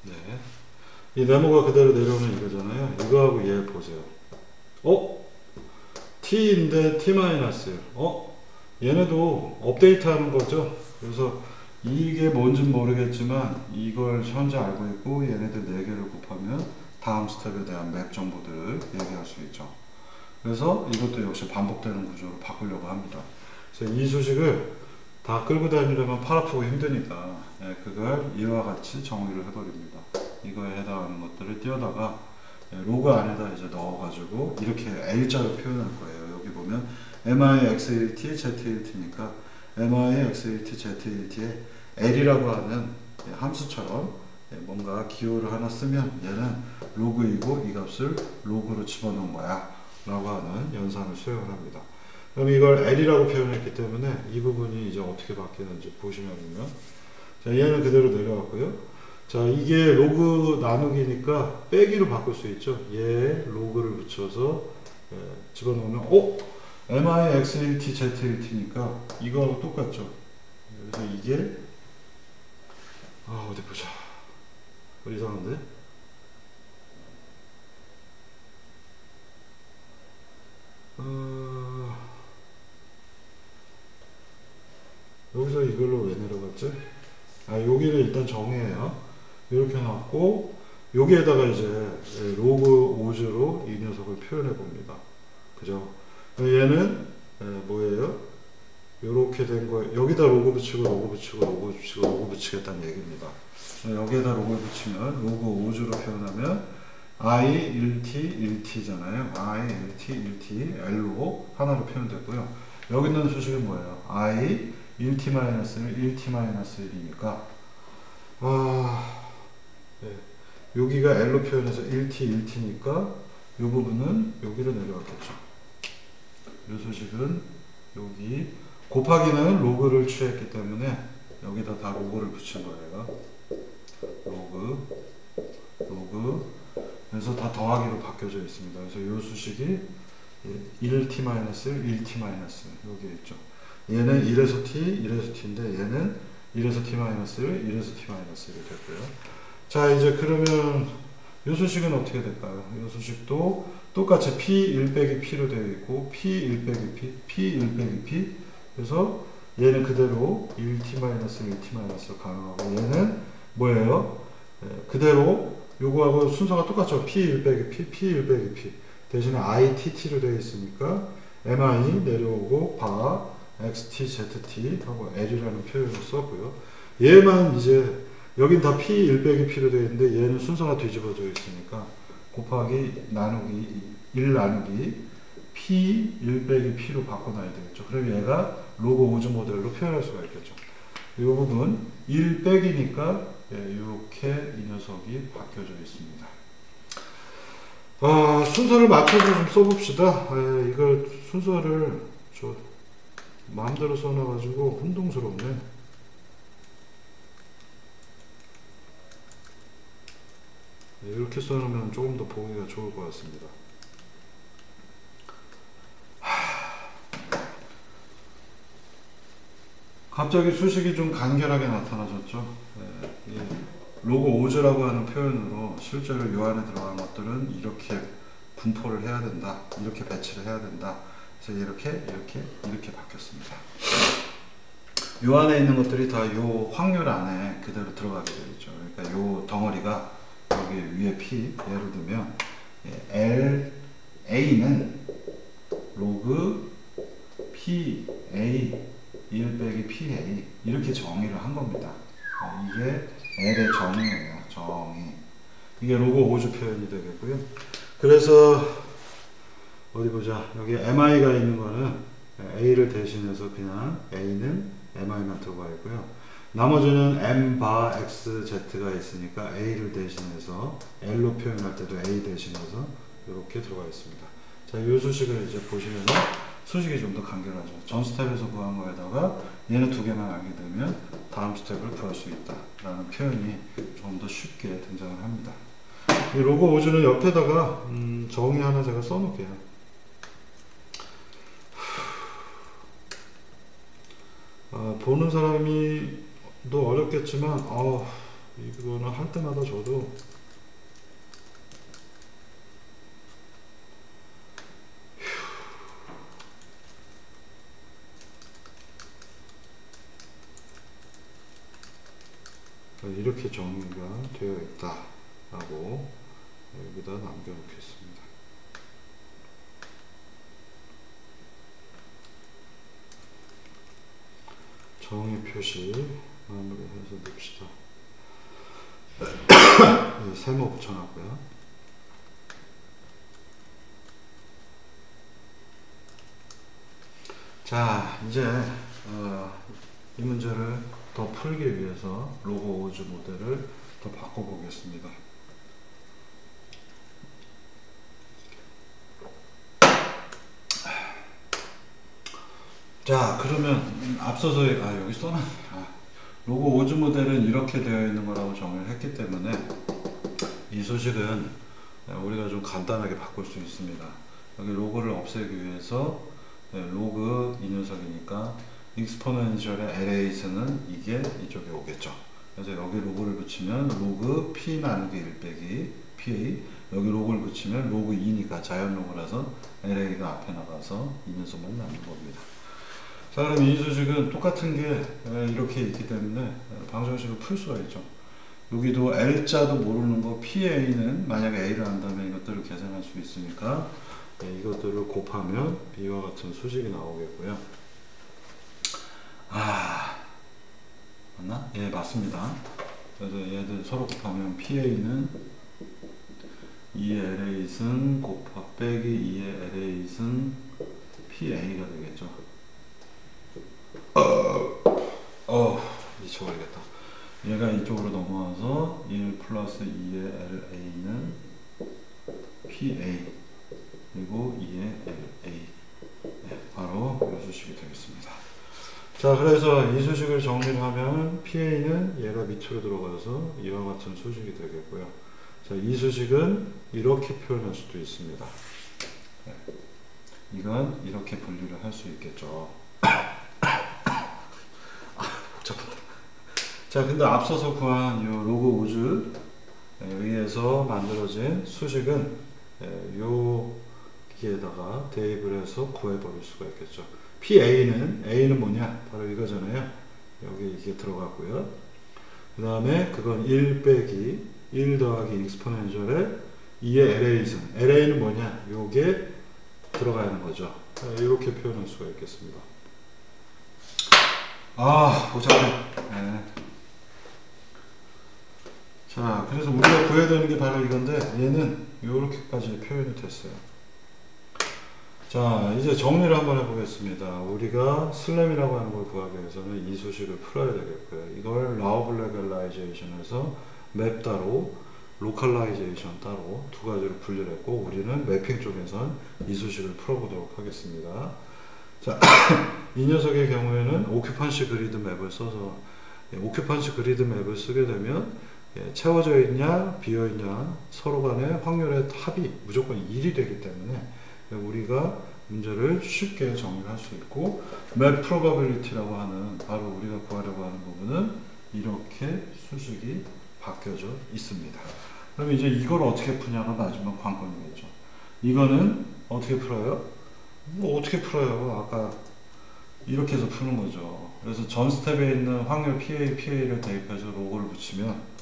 네. 이 네모가 그대로 내려오면 이거잖아요. 이거하고 얘 보세요. t인데 t-. 얘네도 업데이트 하는 거죠. 그래서 이게 뭔진 모르겠지만 이걸 현재 알고 있고 얘네들 4개를 곱하면 다음 스텝에 대한 맵 정보들을 얘기할 수 있죠. 그래서 이것도 역시 반복되는 구조로 바꾸려고 합니다. 그래서 이 수식을 다 끌고 다니려면 팔 아프고 힘드니까 그걸 이와 같이 정의를 해버립니다. 이거에 해당하는 것들을 띄워다가 로그 안에다 이제 넣어가지고 이렇게 L자로 표현할 거예요. 여기 보면 MIX1T, Z1T니까 MIX1T, Z1T에 L이라고 하는 함수처럼 뭔가 기호를 하나 쓰면 얘는 로그이고 이 값을 로그로 집어넣은 거야 라고 하는 연산을 수행을 합니다. 그럼 이걸 L이라고 표현했기 때문에 이 부분이 이제 어떻게 바뀌는지 보시면요. 자, 얘는 그대로 내려갔고요. 자, 이게 로그 나누기니까 빼기로 바꿀 수 있죠. 얘 로그를 붙여서 집어넣으면 MIX1T, Z1T니까 이거하고 똑같죠. 그래서 이게 어디 보자. 이상한데? 여기서 이걸로 왜 내려갔지? 여기는 일단 정의해요. 이렇게 놨고 여기에다가 이제 로그 오즈로 이 녀석을 표현해 봅니다. 그죠? 얘는 뭐예요? 요렇게 된 거 여기다 로그 붙이고 로그 붙이고 로그 붙이고 로그 붙이겠다는 얘기입니다. 여기에다 로그 붙이면 로그 오즈로 표현하면 I 1T 1T잖아요. I 1T 1T L로 하나로 표현되고요. 여기 있는 수식은 뭐예요? I 1T-1 1T-1이니까 네. 여기가 L로 표현해서 1T 1T니까 이 부분은 여기로 내려왔겠죠. 이 수식은 여기 곱하기는 로그를 취했기 때문에 여기다 다 로그를 붙인 거예요. 로그 그래서 다 더하기로 바뀌어져 있습니다. 그래서 이 수식이 1t-1, 1t- 여기 있죠. 얘는 1에서 t, 1에서 t인데 얘는 1에서 t-1, 1에서 t-1이 됐고요. 자, 이제 그러면 이 수식은 어떻게 될까요? 이 수식도 똑같이 p1 빼기 p로 되어 있고 p1 빼기 p, p1 빼기 p 그래서 얘는 그대로 1t-1t- 가능하고 얘는 뭐예요? 그대로 요거하고 순서가 똑같죠. P1 빼기 P, P1 빼기 P 대신에 ITT로 되어 있으니까 MI 내려오고 바 XT, ZT 하고 L이라는 표현을 썼고요. 얘만 이제 여긴 다 P1 빼기 P로 되어 있는데 얘는 순서가 뒤집어져 있으니까 곱하기 나누기 1 나누기 P1 빼기 P로 바꿔놔야 되겠죠. 그럼 얘가 로그 오즈 모델로 표현할 수가 있겠죠. 이 부분 1 빼기니까 이렇게 이 녀석이 바뀌어져 있습니다. 순서를 맞춰서 좀 써봅시다. 이걸 순서를 저 마음대로 써놔가지고 혼동스럽네. 이렇게 써놓으면 조금 더 보기가 좋을 것 같습니다. 갑자기 수식이 좀 간결하게 나타나졌죠. 로그 오즈라고 하는 표현으로 실제로 요 안에 들어간 것들은 이렇게 분포를 해야 된다. 이렇게 배치를 해야 된다. 그래서 이렇게 바뀌었습니다. 요 안에 있는 것들이 다 요 확률 안에 그대로 들어가게 되죠. 그러니까 요 덩어리가 여기 위에 P, 예를 들면 A는 로그 PA 1 빼기 PA 이렇게 정의를 한 겁니다. 이게 L의 정의예요. 정의. 이게 로그 오즈 표현이 되겠고요. 그래서 어디 보자. 여기 MI가 있는 거는 A를 대신해서 그냥 A는 MI만 들어가 있고요. 나머지는 M 바 X Z가 있으니까 A를 대신해서 L로 표현할 때도 A 대신해서 이렇게 들어가 있습니다. 자, 이 수식을 이제 보시면 수식이 좀 더 간결하죠. 전 스텝에서 구한 거에다가 얘는 두 개만 알게 되면 다음 스텝을 구할 수 있다 라는 표현이 좀 더 쉽게 등장을 합니다. 이 로그 오즈는 옆에다가 정의 하나 제가 써놓을게요. 보는 사람이 또 어렵겠지만 이거는 할 때마다 저도 이렇게 정리가 되어 있다 라고 여기다 남겨 놓겠습니다. 정의 표시 마무리해서 냅시다. 네, 세모 붙여놨고요. 자, 이제 이 문제를 더 풀기 위해서 로고 오즈 모델을 더 바꿔보겠습니다. 자, 그러면 앞서서 여기 써놨네. 로고 오즈 모델은 이렇게 되어 있는 거라고 정의를 했기 때문에 이 소식은 우리가 좀 간단하게 바꿀 수 있습니다. 여기 로그를 없애기 위해서 로그 이 녀석이니까 익스포넨셜의 LA에서는 이게 이쪽에 오겠죠. 그래서 여기 로그를 붙이면 로그 P 나누기 1 빼기 PA, 여기 로그를 붙이면 로그 2니까 자연 로그라서 LA가 앞에 나가서 이 녀석만 남는 겁니다. 자, 그럼 이 소식은 똑같은 게 이렇게 있기 때문에 방정식을 풀 수가 있죠. 여기도 L자도 모르는 거 PA는 만약에 A를 안다면 이것들을 계산할 수 있으니까 이것들을 곱하면 B와 같은 수식이 나오겠고요. 맞나? 예, 맞습니다. 그래서 얘들 서로 곱하면 PA는 2의 LA승 빼기 2의 LA승 PA가 되겠죠. 미쳐버리겠다. 얘가 이쪽으로 넘어와서 1 플러스 2의 LA는 PA 그리고 2의 LA, 바로 이 수식이 되겠습니다. 자, 그래서 이 수식을 정리를 하면 PA는 얘가 밑으로 들어가서 이와 같은 수식이 되겠고요. 자, 이 수식은 이렇게 표현할 수도 있습니다. 이건 이렇게 분류를 할 수 있겠죠. 복잡하다. 자, 근데 앞서서 구한 이 로그 우즈에 의해서 만들어진 수식은 여기에다가 대입을 해서 구해버릴 수가 있겠죠. A는 뭐냐? 바로 이거잖아요. 여기 이게 들어갔고요. 그 다음에 그건 1 빼기 1 더하기 익스포넨셜에 2의 LA승. LA는 뭐냐? 요게 들어가 있는 거죠. 이렇게 표현할 수가 있겠습니다. 복잡해. 네. 자, 그래서 우리가 구해야 되는 게 바로 이건데, 얘는 이렇게까지 표현이 됐어요. 자, 이제 정리를 한번 해보겠습니다. 우리가 슬램이라고 하는 걸 구하기 위해서는 이 수식을 풀어야 되겠고요. 이걸 라우블 레귤라이제이션에서 맵 따로, 로컬라이제이션 따로 두 가지로 분류를 했고, 우리는 매핑 쪽에선 이 수식을 풀어보도록 하겠습니다. 자, 이 녀석의 경우에는 오큐펀시 그리드 맵을 써서 오큐펀시 그리드 맵을 쓰게 되면 채워져 있냐 비어 있냐 서로 간의 확률의 합이 무조건 1이 되기 때문에 우리가 문제를 쉽게 정리할 수 있고, 맵 프로바빌리티라고 하는 바로 우리가 구하려고 하는 부분은 이렇게 수식이 바뀌어져 있습니다. 그럼 이제 이걸 어떻게 푸냐가 마지막 관건이겠죠. 이거는 어떻게 풀어요? 뭐 어떻게 풀어요? 아까 이렇게 해서 푸는 거죠. 그래서 전 스텝에 있는 확률 PA를 대입해서 로그를 붙이면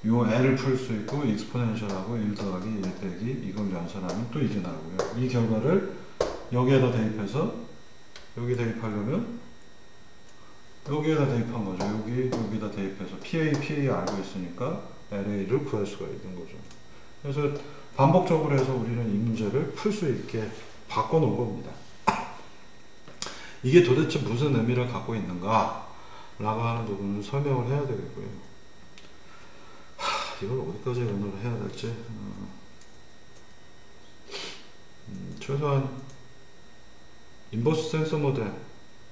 요 L을 풀 수 있고 익스포넨셜하고 1 더하기 1 빼기 이걸 연산하면 또 이게 나오고요. 이 결과를 여기에다 대입해서 여기 대입하려면 여기에다 대입한 거죠. 여기다 대입해서 PA 알고 있으니까 LA를 구할 수가 있는 거죠. 그래서 반복적으로 해서 우리는 이 문제를 풀 수 있게 바꿔놓은 겁니다. 이게 도대체 무슨 의미를 갖고 있는가 라고 하는 부분을 설명을 해야 되겠고요. 이걸 어디까지 연어를 해야 될지 최소한 인버스 센서 모델,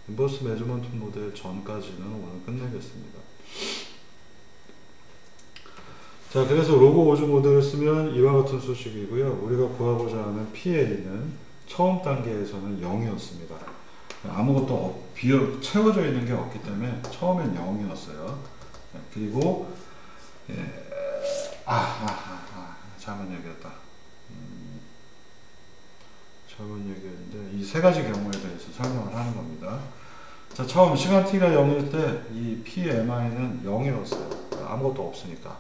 인버스 매저먼트 모델 전까지는 오늘 끝내겠습니다. 자, 그래서 로그 오즈 모델을 쓰면 이와 같은 수식이고요. 우리가 구하고자 하는 PA는 처음 단계에서는 0이었습니다. 아무것도 채워져 있는 게 없기 때문에 처음엔 0이었어요. 그리고 잘못 얘기했다. 잘못 얘기했는데 이 세 가지 경우에 대해서 설명을 하는 겁니다. 자, 처음 시간 t가 0일 때 이 PMI는 0이었어요. 아무것도 없으니까.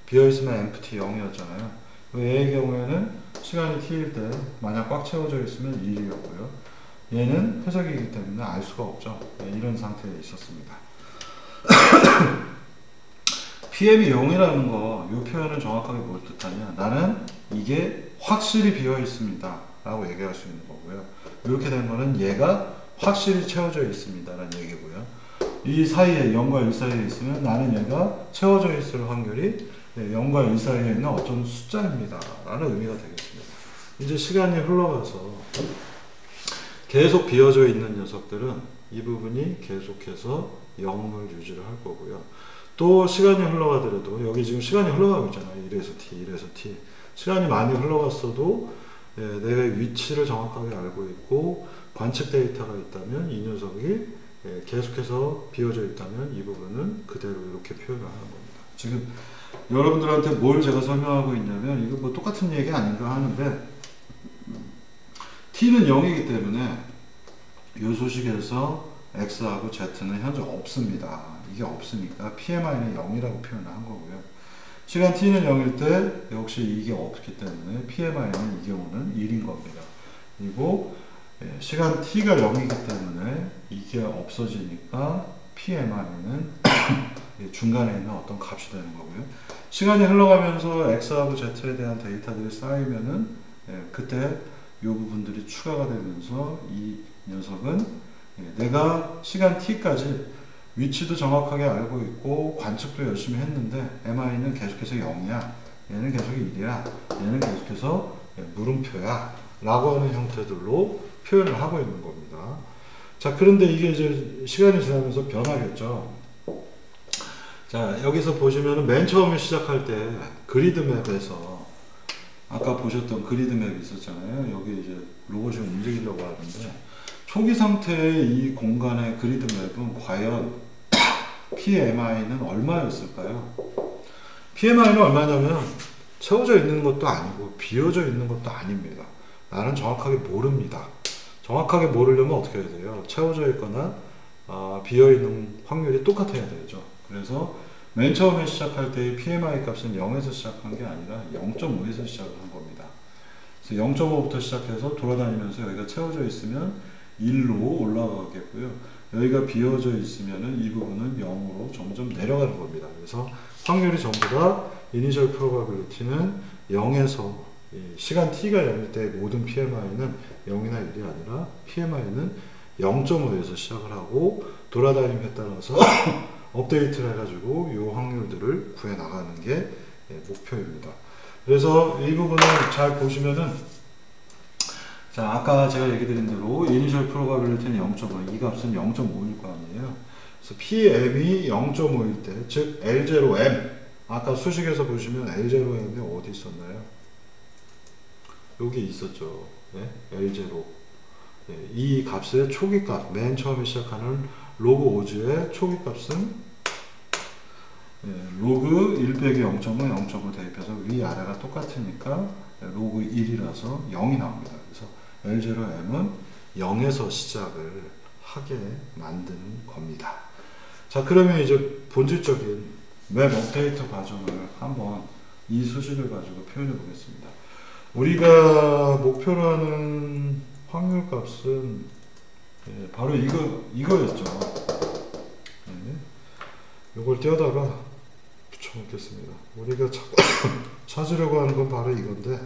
비어있으면 empty 0이었잖아요. 얘의 경우에는 시간이 t일 때 만약 꽉 채워져 있으면 1이었고요. 얘는 회적이기 때문에 알 수가 없죠. 이런 상태에 있었습니다. PM이 0이라는 거, 이 표현은 정확하게 뭘 뜻하냐? 나는 이게 확실히 비어 있습니다 라고 얘기할 수 있는 거고요. 이렇게 된 거는 얘가 확실히 채워져 있습니다 라는 얘기고요. 이 사이에 0과 1 사이에 있으면 나는 얘가 채워져 있을 확률이 0과 1 사이에 있는 어떤 숫자입니다 라는 의미가 되겠습니다. 이제 시간이 흘러가서 계속 비어져 있는 녀석들은 이 부분이 계속해서 0을 유지를 할 거고요. 또 시간이 흘러가더라도 여기 지금 시간이 흘러가고 있잖아요. 1에서 t, 1에서 t. 시간이 많이 흘러갔어도 내가 위치를 정확하게 알고 있고 관측 데이터가 있다면 이 녀석이 계속해서 비어져 있다면 이 부분은 그대로 이렇게 표현을 하는 겁니다. 지금 여러분들한테 뭘 제가 설명하고 있냐면 이거 뭐 똑같은 얘기 아닌가 하는데 t는 0이기 때문에 이 소식에서 x하고 z는 현재 없습니다. 이게 없으니까 PMI는 0이라고 표현을 한 거고요. 시간 t는 0일 때 역시 이게 없기 때문에 PMI는 이 경우는 1인 겁니다. 그리고 시간 t가 0이기 때문에 이게 없어지니까 PMI는 중간에 있는 어떤 값이 되는 거고요. 시간이 흘러가면서 x하고 z에 대한 데이터들이 쌓이면은 그때 이 부분들이 추가가 되면서 이 녀석은 내가 시간 t까지 위치도 정확하게 알고 있고 관측도 열심히 했는데 MI는 계속해서 0이야, 얘는 계속 1이야, 얘는 계속해서 물음표야 라고 하는 형태들로 표현을 하고 있는 겁니다. 자, 그런데 이게 이제 시간이 지나면서 변하겠죠. 자, 여기서 보시면은 맨 처음에 시작할 때 그리드 맵에서 아까 보셨던 그리드 맵이 있었잖아요. 여기 이제 로봇이 움직이려고 하는데 초기 상태의 이 공간의 그리드 맵은 과연 PMI는 얼마였을까요? PMI는 얼마냐면 채워져 있는 것도 아니고 비어져 있는 것도 아닙니다. 나는 정확하게 모릅니다. 정확하게 모르려면 어떻게 해야 돼요? 채워져 있거나 비어 있는 확률이 똑같아야 되죠. 그래서 맨 처음에 시작할 때의 PMI 값은 0에서 시작한 게 아니라 0.5에서 시작을 한 겁니다. 그래서 0.5부터 시작해서 돌아다니면서 여기가 채워져 있으면 1로 올라가겠고요. 여기가 비어져 있으면은 이 부분은 0으로 점점 내려가는 겁니다. 그래서 확률이 전부 다 Initial Probability는 0에서 시간 t가 0일 때 모든 PMI는 0이나 1이 아니라 PMI는 0.5에서 시작을 하고 돌아다님에 따라서 업데이트를 해가지고 이 확률들을 구해 나가는 게 목표입니다. 그래서 이 부분을 잘 보시면은 자, 아까 제가 얘기 드린 대로 Initial Probability는 0.5, 이 값은 0.5일 거 아니에요. 그래서 PM이 0.5일 때, 즉 L0M, 아까 수식에서 보시면 L0M이 어디 있었나요? 여기 있었죠. 네? L0. 네, 이 값의 초기 값, 맨 처음에 시작하는 로그 오즈의 초기 값은 로그 1 빼기 0.5, 0.5 대입해서 위아래가 똑같으니까 로그 1이라서 0이 나옵니다. 그래서 L0M은 0에서 시작을 하게 만드는 겁니다. 자, 그러면 이제 본질적인 웹 업데이트 과정을 한번 이 수식을 가지고 표현해 보겠습니다. 우리가 목표로 하는 확률 값은 바로 이거였죠. 이걸 떼어다가 붙여놓겠습니다. 우리가 찾으려고 하는 건 바로 이건데,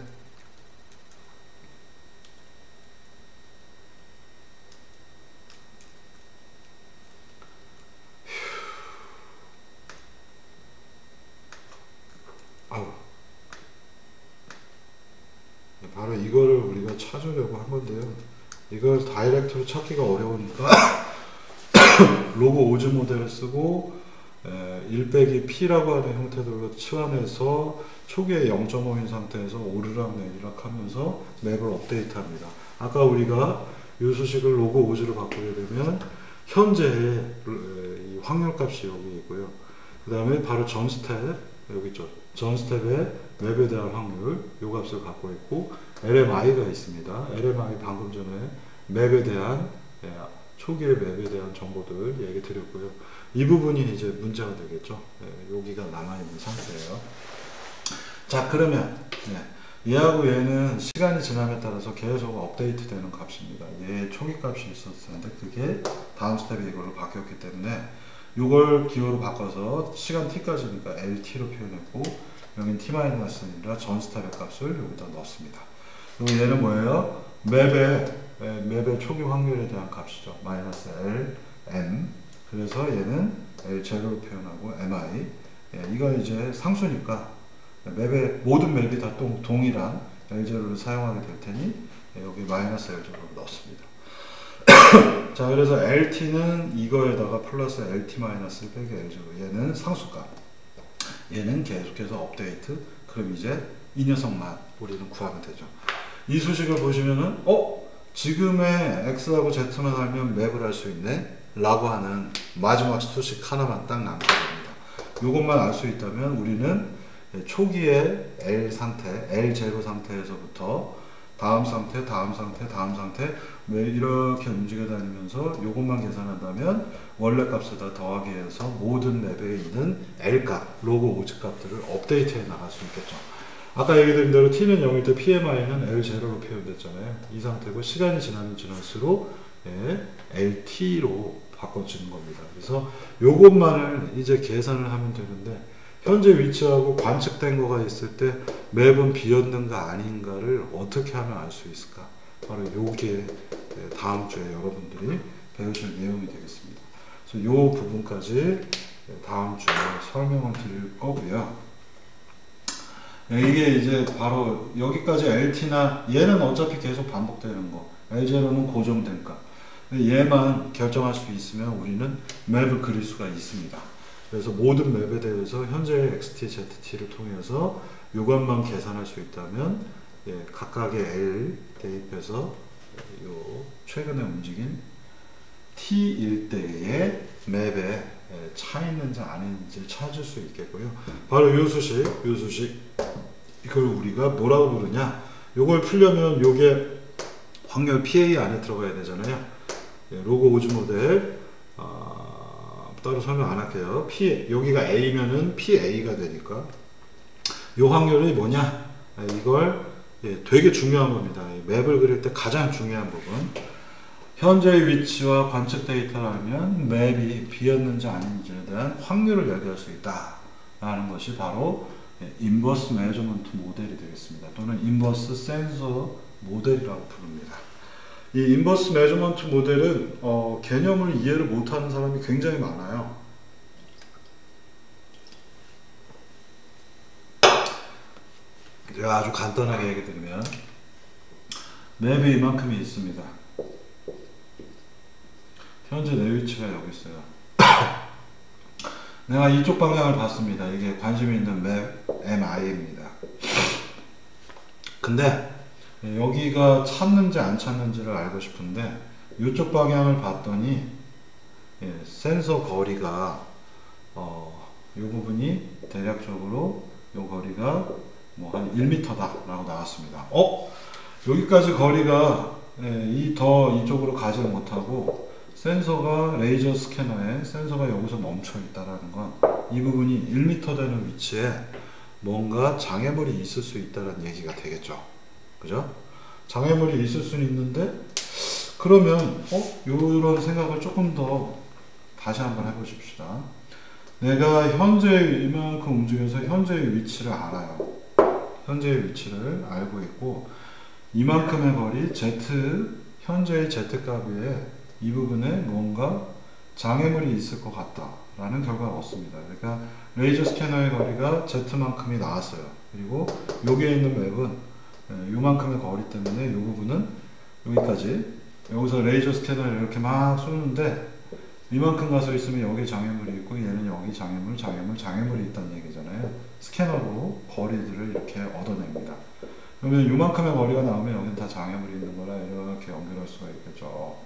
바로 이거를 우리가 찾으려고 한 건데요. 이걸 다이렉트로 찾기가 어려우니까 로그 오즈 모델을 쓰고 1 빼기 P라고 하는 형태들로 치환해서 초기에 0.5인 상태에서 오르락 내리락 하면서 맵을 업데이트합니다. 아까 우리가 이 수식을 로그 오즈로 바꾸게 되면 현재의 이 확률값이 여기 있고요. 그 다음에 바로 전 스텝, 여기 있죠. 전 스텝의 맵에 대한 확률, 요 값을 갖고 있고, LMI가 있습니다. LMI 방금 전에 맵에 대한, 초기의 맵에 대한 정보들 얘기 드렸고요. 이 부분이 이제 문제가 되겠죠. 여기가 남아있는 상태예요. 자, 그러면, 얘하고 얘는 시간이 지남에 따라서 계속 업데이트 되는 값입니다. 얘 초기 값이 있었는데 그게 다음 스텝에 이걸로 바뀌었기 때문에 이걸 기호로 바꿔서 시간 t까지니까 LT로 표현했고 여긴 t-1이라 전 스텝의 값을 여기다 넣습니다. 그리고 얘는 뭐예요? 맵의 초기 확률에 대한 값이죠. 마이너스 LM. 그래서 얘는 L0로 표현하고 MI. 이거 이제 상수니까 모든 맵이 다 동일한 L0를 사용하게 될 테니 여기 마이너스 L0로 넣습니다. 자, 그래서 LT는 이거에다가 플러스 LT 마이너스 빼기 L0. 얘는 상수값. 얘는 계속해서 업데이트. 그럼 이제 이 녀석만 우리는 구하면 되죠. 이 수식을 보시면은 지금의 X하고 Z만 알면 맵을 할 수 있네 라고 하는 마지막 수식 하나만 딱 남게 됩니다. 이것만 알 수 있다면 우리는 초기의 L 상태, L0 상태에서부터 다음 상태, 다음 상태, 다음 상태 이렇게 움직여 다니면서 이것만 계산한다면 원래 값을 다 더하기 해서 모든 맵에 있는 L 값, 로그 오지 값들을 업데이트해 나갈 수 있겠죠. 아까 얘기드린 대로 T는 0일 때 PMI는 L0로 표현됐잖아요. 이 상태고 시간이 지나면 지날수록 LT로 바꿔주는 겁니다. 그래서 요것만을 이제 계산을 하면 되는데 현재 위치하고 관측된 거가 있을 때 맵은 비었는가 아닌가를 어떻게 하면 알 수 있을까? 바로 요게 다음 주에 여러분들이 배우실 내용이 되겠습니다. 그래서 요 부분까지 다음 주에 설명을 드릴 거고요. 이게 이제 바로 여기까지 LT나 얘는 어차피 계속 반복되는 거, L0는 고정된 값. 얘만 결정할 수 있으면 우리는 맵을 그릴 수가 있습니다. 그래서 모든 맵에 대해서 현재의 XT, ZT를 통해서 이것만 계산할 수 있다면 각각의 L 대입해서 요 최근에 움직인 T일 때의 맵에 차 있는지 아닌지 찾을 수 있겠고요. 바로 요 수식 이걸 우리가 뭐라고 부르냐? 요걸 풀려면 요게 확률 PA 안에 들어가야 되잖아요. 로그 오즈 모델 따로 설명 안 할게요. 여기가 A면은 PA가 되니까 요 확률이 뭐냐? 이걸 되게 중요한 겁니다. 맵을 그릴 때 가장 중요한 부분. 현재의 위치와 관측 데이터를 알면 맵이 비었는지 아닌지에 대한 확률을 얘기할 수 있다 라는 것이 바로 인버스 메저먼트 모델이 되겠습니다. 또는 인버스 센서 모델이라고 부릅니다. 이 인버스 메저먼트 모델은 개념을 이해를 못하는 사람이 굉장히 많아요. 제가 아주 간단하게 얘기 드리면 맵이 이만큼이 있습니다. 현재 내 위치가 여기 있어요. 내가 이쪽 방향을 봤습니다. 이게 관심 있는 맵 MI입니다. 근데 여기가 찾는지 안 찾는지를 알고 싶은데 이쪽 방향을 봤더니 센서 거리가 이 부분이 대략적으로 이 거리가 뭐 한 1m다 라고 나왔습니다. 여기까지 거리가 더 이쪽으로 가지 못하고 센서가 레이저 스캐너에 센서가 여기서 멈춰 있다라는 건 이 부분이 1m 되는 위치에 뭔가 장애물이 있을 수 있다는 얘기가 되겠죠. 그죠? 장애물이 있을 수는 있는데 그러면 이런 생각을 조금 더 다시 한번 해보십시다. 내가 현재 이만큼 움직여서 현재의 위치를 알아요. 현재의 위치를 알고 있고 이만큼의 거리 Z 현재의 Z 값 위에 이 부분에 뭔가 장애물이 있을 것 같다 라는 결과가 얻습니다. 그러니까 레이저 스캐너의 거리가 Z만큼이 나왔어요. 그리고 여기에 있는 맵은 요만큼의 거리 때문에 이 부분은 여기까지 여기서 레이저 스캐너를 이렇게 막 쏘는데 이만큼 가서 있으면 여기 장애물이 있고 얘는 여기 장애물이 있다는 얘기잖아요. 스캐너로 거리들을 이렇게 얻어냅니다. 그러면 요만큼의 거리가 나오면 여기는 다 장애물이 있는 거라 이렇게 연결할 수가 있겠죠.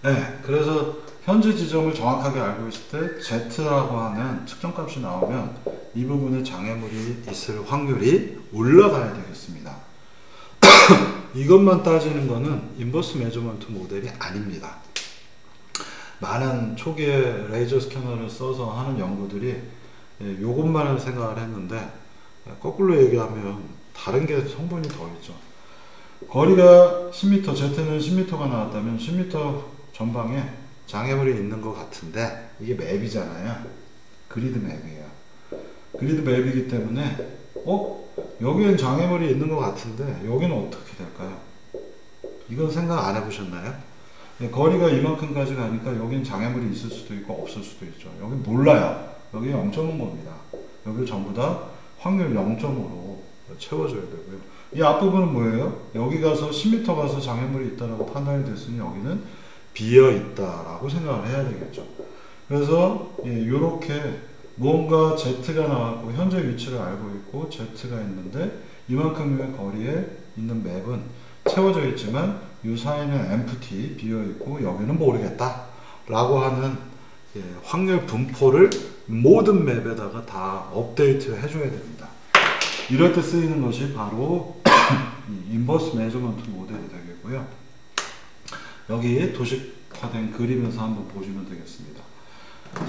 네, 그래서 현재 지점을 정확하게 알고 있을 때 Z라고 하는 측정값이 나오면 이 부분에 장애물이 있을 확률이 올라가야 되겠습니다. 이것만 따지는 거는 인버스 매저먼트 모델이 아닙니다. 많은 초기에 레이저 스캐너를 써서 하는 연구들이 요것만을 생각을 했는데 거꾸로 얘기하면 다른 게 성분이 더 있죠. 거리가 10m, Z는 10m가 나왔다면 10m 전방에 장애물이 있는 것 같은데 이게 맵이잖아요. 그리드 맵이에요. 그리드 맵이기 때문에 여기엔 장애물이 있는 것 같은데 여기는 어떻게 될까요? 이건 생각 안 해보셨나요? 거리가 이만큼까지 가니까 여기는 장애물이 있을 수도 있고 없을 수도 있죠. 여기 몰라요. 여기 0.5 겁니다. 여기 전부 다 확률 0.5로 채워줘야 되고요. 이 앞부분은 뭐예요? 여기 가서 10m 가서 장애물이 있다라고 판단이 됐으니 여기는 비어 있다라고 생각을 해야 되겠죠. 그래서 이렇게 뭔가 Z가 나왔고 현재 위치를 알고 있고 Z가 있는데 이만큼의 거리에 있는 맵은 채워져 있지만 이 사이는 empty 비어 있고 여기는 모르겠다 라고 하는 확률 분포를 모든 맵에다가 다 업데이트를 해줘야 됩니다. 이럴 때 쓰이는 것이 바로 인버스 매저먼트 모델이 되겠고요. 여기 도식화된 그림에서 한번 보시면 되겠습니다.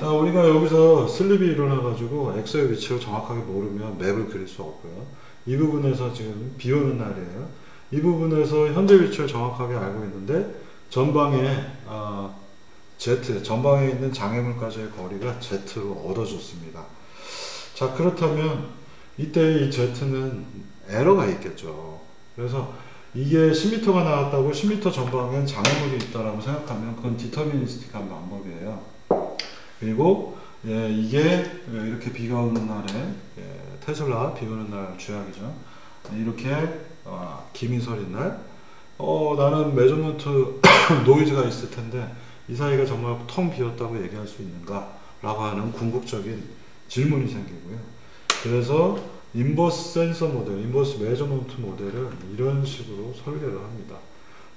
자, 우리가 여기서 슬립이 일어나 가지고 X의 위치를 정확하게 모르면 맵을 그릴 수 없고요. 이 부분에서 지금 비 오는 날이에요. 이 부분에서 현재 위치를 정확하게 알고 있는데 전방에 Z, 전방에 있는 장애물까지의 거리가 Z로 얻어졌습니다. 자, 그렇다면 이때 이 Z는 에러가 있겠죠. 그래서 이게 10m가 나왔다고 10m 전방엔 장애물이 있다라고 생각하면 그건 디터미니스틱한 방법이에요. 그리고 이게 이렇게 비가 오는 날에 테슬라 비 오는 날 주약이죠. 이렇게 김인설인 날 나는 매저먼트 노이즈가 있을 텐데 이 사이가 정말 텅 비었다고 얘기할 수 있는가 라고 하는 궁극적인 질문이 생기고요. 그래서 인버스 센서 모델, 인버스 매저먼트 모델을 이런 식으로 설계를 합니다.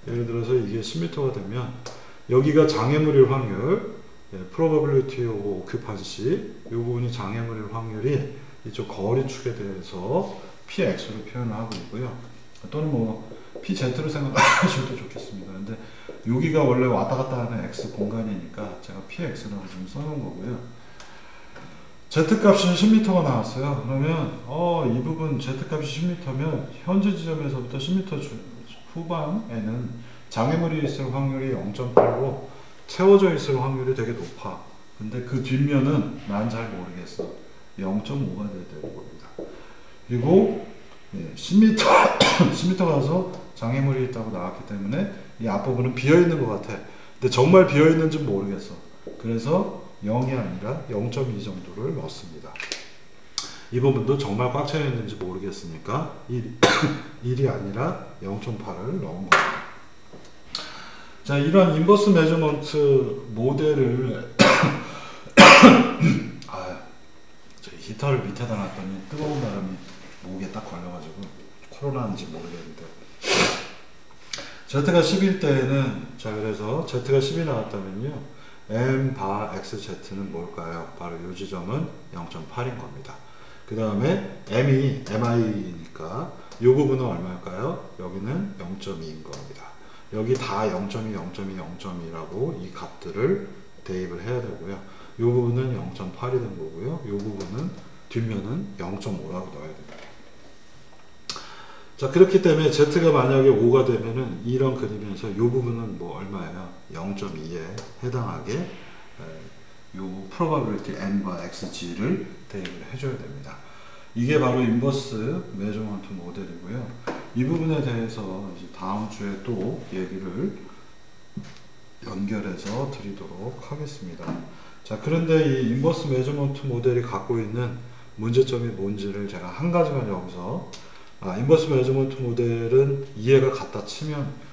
예를 들어서 이게 10m가 되면 여기가 장애물일 확률, probability of occupancy, 이 부분이 장애물일 확률이 이쪽 거리축에 대해서 px로 표현을 하고 있고요. 또는 뭐 pz로 생각하셔도 좋겠습니다. 근데 여기가 원래 왔다 갔다 하는 x 공간이니까 제가 px라고 좀 써놓은 거고요. Z값이 10m가 나왔어요. 그러면 이 부분 Z값이 10m면 현재 지점에서부터 10m 후반에는 장애물이 있을 확률이 0.8로 채워져 있을 확률이 되게 높아. 근데 그 뒷면은 난 잘 모르겠어. 0.5가 돼야 되는 겁니다. 그리고 10m 10m 가서 장애물이 있다고 나왔기 때문에 이 앞부분은 비어있는 것 같아. 근데 정말 비어있는지 모르겠어. 그래서 0이 아니라 0.2 정도를 넣습니다. 이 부분도 정말 꽉 차 있는지 모르겠으니까 1이 아니라 0.8을 넣은 겁니다. 자, 이러한 인버스 매저먼트 모델을 히터를 밑에다 놨더니 뜨거운 바람이 목에 딱 걸려가지고 코로나인지 모르겠는데 Z가 10일 때에는 자, 그래서 Z가 10이 나왔다면요 M 바 XZ는 뭘까요? 바로 이 지점은 0.8인 겁니다. 그 다음에 M이 MI니까 이 부분은 얼마일까요? 여기는 0.2인 겁니다. 여기 다 0.2, 0.2, 0.2라고 이 값들을 대입을 해야 되고요. 이 부분은 0.8이 된 거고요. 이 부분은 뒷면은 0.5라고 넣어야 됩니다. 자, 그렇기 때문에 Z가 만약에 5가 되면은 이런 그림에서 이 부분은 뭐 얼마예요? 0.2에 해당하게 요 probability n과 xg를 대입을 해줘야 됩니다. 이게 바로 인버스 매저먼트 모델이고요. 이 부분에 대해서 이제 다음 주에 또 얘기를 연결해서 드리도록 하겠습니다. 자, 그런데 이 인버스 매저먼트 모델이 갖고 있는 문제점이 뭔지를 제가 한 가지만 여기서 인버스 매저먼트 모델은 이해가 갔다 치면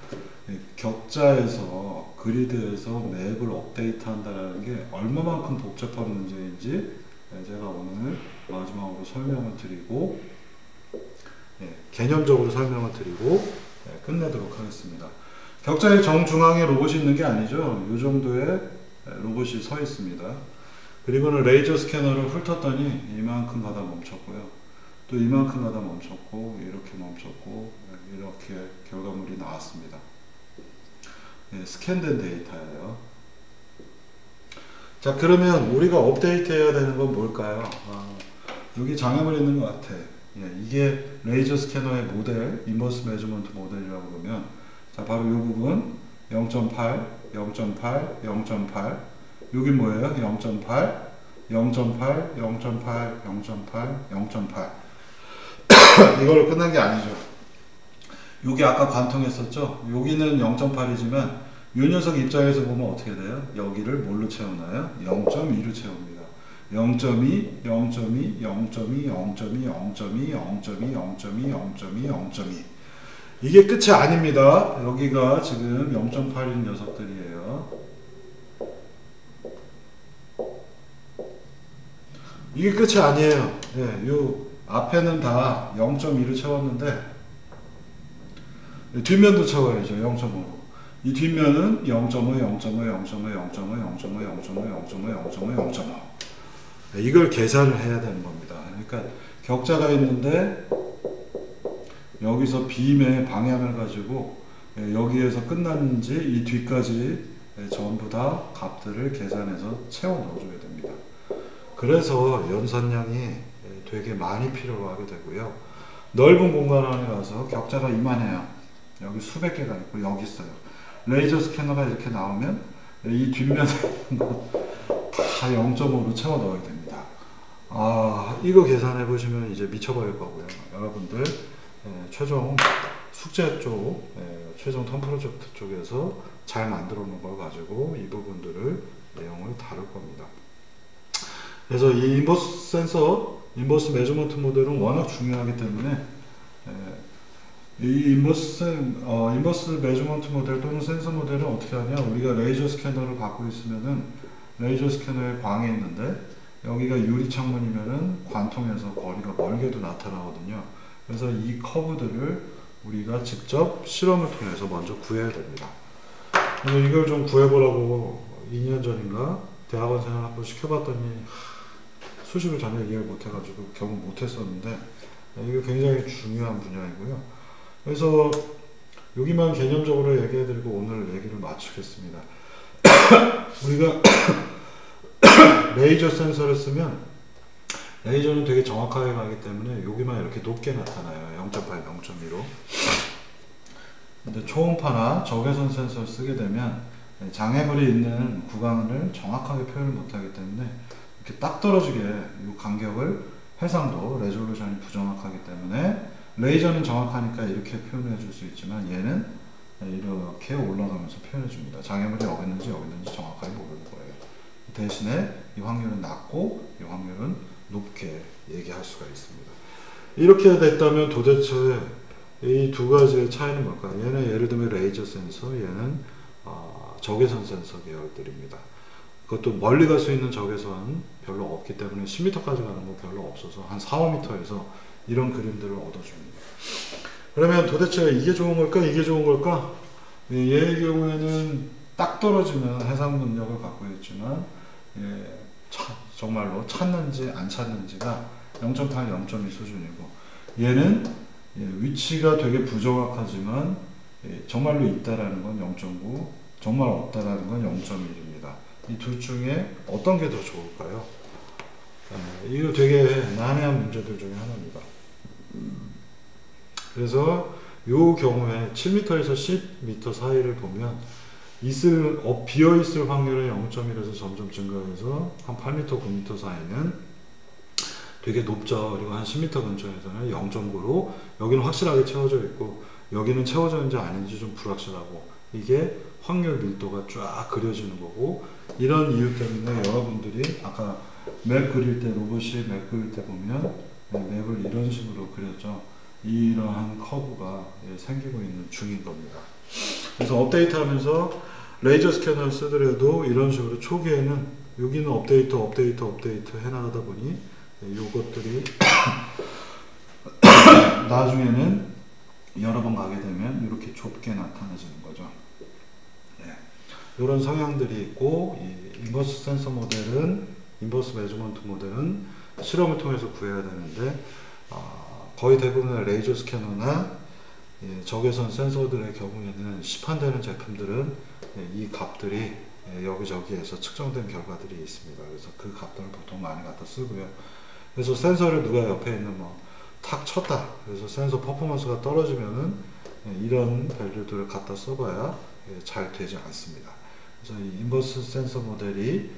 격자에서 그리드에서 맵을 업데이트 한다는 게 얼마만큼 복잡한 문제인지 제가 오늘 마지막으로 설명을 드리고 개념적으로 설명을 드리고 끝내도록 하겠습니다. 격자의 정중앙에 로봇이 있는 게 아니죠. 이 정도의 로봇이 서 있습니다. 그리고는 레이저 스캐너를 훑었더니 이만큼 가다 멈췄고요. 또 이만큼 가다 멈췄고, 이렇게 멈췄고, 이렇게 결과물이 나왔습니다. 예, 스캔된 데이터예요. 자, 그러면 우리가 업데이트 해야 되는 건 뭘까요? 여기 장애물이 있는 것 같아. 예, 이게 레이저 스캐너의 모델, 인버스 매저먼트 모델이라고 그러면, 자, 바로 이 부분 0.8, 0.8, 0.8. 여기 뭐예요? 0.8, 0.8, 0.8, 0.8, 0.8. 이걸로 끝난 게 아니죠. 여기 아까 관통했었죠? 여기는 0.8이지만 이 녀석 입장에서 보면 어떻게 돼요? 여기를 뭘로 채우나요? 0.2로 채웁니다. 0.2, 0.2, 0.2, 0.2, 0.2, 0.2, 0.2, 0.2, 0.2. 이게 끝이 아닙니다. 여기가 지금 0.8인 녀석들이에요. 이게 끝이 아니에요. 예, 요 앞에는 다 0.2로 채웠는데 뒷면도 채워야죠. 0.5로. 이 뒷면은 0.5, 0.5, 0.5, 0.5, 0.5, 0.5, 0.5, 0.5, 0.5, 0.5. 이걸 계산을 해야 되는 겁니다. 그러니까 격자가 있는데 여기서 빔의 방향을 가지고 여기에서 끝났는지 이 뒤까지 전부 다 값들을 계산해서 채워 넣어줘야 됩니다. 그래서 연산량이 되게 많이 필요로 하게 되고요. 넓은 공간 안에 가서 격자가 이만해요. 여기 수백 개가 있고 여기 있어요. 레이저 스캐너가 이렇게 나오면 이 뒷면에 다 0.5로 채워 넣어야 됩니다. 이거 계산해 보시면 이제 미쳐버릴 거고요. 여러분들 최종 숙제 쪽, 최종 텀 프로젝트 쪽에서 잘 만들어 놓은 걸 가지고 이 부분들을 내용을 다룰 겁니다. 그래서 이 인버스 센서, 인버스 매저먼트 모델은 워낙 중요하기 때문에 이 인버스 매저먼트 모델 또는 센서 모델은 어떻게 하냐, 우리가 레이저 스캐너를 갖고 있으면은 레이저 스캐너의 광이 있는데 여기가 유리 창문이면은 관통해서 거리가 멀게도 나타나거든요. 그래서 이 커브들을 우리가 직접 실험을 통해서 먼저 구해야 됩니다. 그래서 이걸 좀 구해보라고 2년 전인가 대학원 생활 한번 시켜봤더니 수식을 전혀 이해를 못해가지고 경험 못했었는데 이게 굉장히 중요한 분야이고요. 그래서 여기만 개념적으로 얘기해드리고 오늘 얘기를 마치겠습니다. 우리가 레이저 센서를 쓰면 레이저는 되게 정확하게 가기 때문에 여기만 이렇게 높게 나타나요. 0.8, 0.2로. 근데 초음파나 적외선 센서를 쓰게 되면 장애물이 있는 구간을 정확하게 표현을 못하기 때문에 이렇게 딱 떨어지게 이 간격을 해상도 레졸루션이 부정확하기 때문에 레이저는 정확하니까 이렇게 표현해 줄 수 있지만 얘는 이렇게 올라가면서 표현해 줍니다. 장애물이 여기 있는지 정확하게 모르는 거예요. 대신에 이 확률은 낮고 이 확률은 높게 얘기할 수가 있습니다. 이렇게 됐다면 도대체 이 두 가지의 차이는 뭘까요? 얘는 예를 들면 레이저 센서, 얘는 적외선 센서 계열들입니다. 그것도 멀리 갈 수 있는 적외선 별로 없기 때문에 10m까지 가는 거 별로 없어서 한 4, 5m에서 이런 그림들을 얻어줍니다. 그러면 도대체 이게 좋은 걸까? 이게 좋은 걸까? 얘의 경우에는 딱 떨어지는 해상 능력을 갖고 있지만 정말로 찾는지 안 찾는지가 0.8, 0.2 수준이고 얘는 위치가 되게 부정확하지만 정말로 있다라는 건 0.9, 정말 없다라는 건 0.1입니다. 이 둘 중에 어떤 게 더 좋을까요? 이거 되게 난해한 문제들 중에 하나입니다. 그래서 이 경우에 7m에서 10m 사이를 보면 비어있을 확률은 0.1에서 점점 증가해서 한 8m, 9m 사이는 되게 높죠. 그리고 한 10m 근처에서는 0.9로 여기는 확실하게 채워져 있고 여기는 채워졌는지 아닌지 좀 불확실하고 이게 확률 밀도가 쫙 그려지는 거고 이런 이유 때문에 여러분들이 아까 맵 그릴 때 로봇이 맵 그릴 때 보면 맵을 이런 식으로 그렸죠. 이러한 커브가 생기고 있는 중인 겁니다. 그래서 업데이트 하면서 레이저 스캐너를 쓰더라도 이런 식으로 초기에는 여기는 업데이트 해나가다 보니 요것들이 나중에는 여러 번 가게 되면 이렇게 좁게 나타나지는 거죠. 이런 성향들이 있고, 이 인버스 센서 모델은, 인버스 매저먼트 모델은 실험을 통해서 구해야 되는데, 거의 대부분의 레이저 스캐너나 적외선 센서들의 경우에는 시판되는 제품들은 이 값들이 여기저기에서 측정된 결과들이 있습니다. 그래서 그 값들을 보통 많이 갖다 쓰고요. 그래서 센서를 누가 옆에 있는 탁 쳤다. 그래서 센서 퍼포먼스가 떨어지면은 이런 밸류들을 갖다 써봐야 잘 되지 않습니다. 그래서 이 인버스 센서 모델이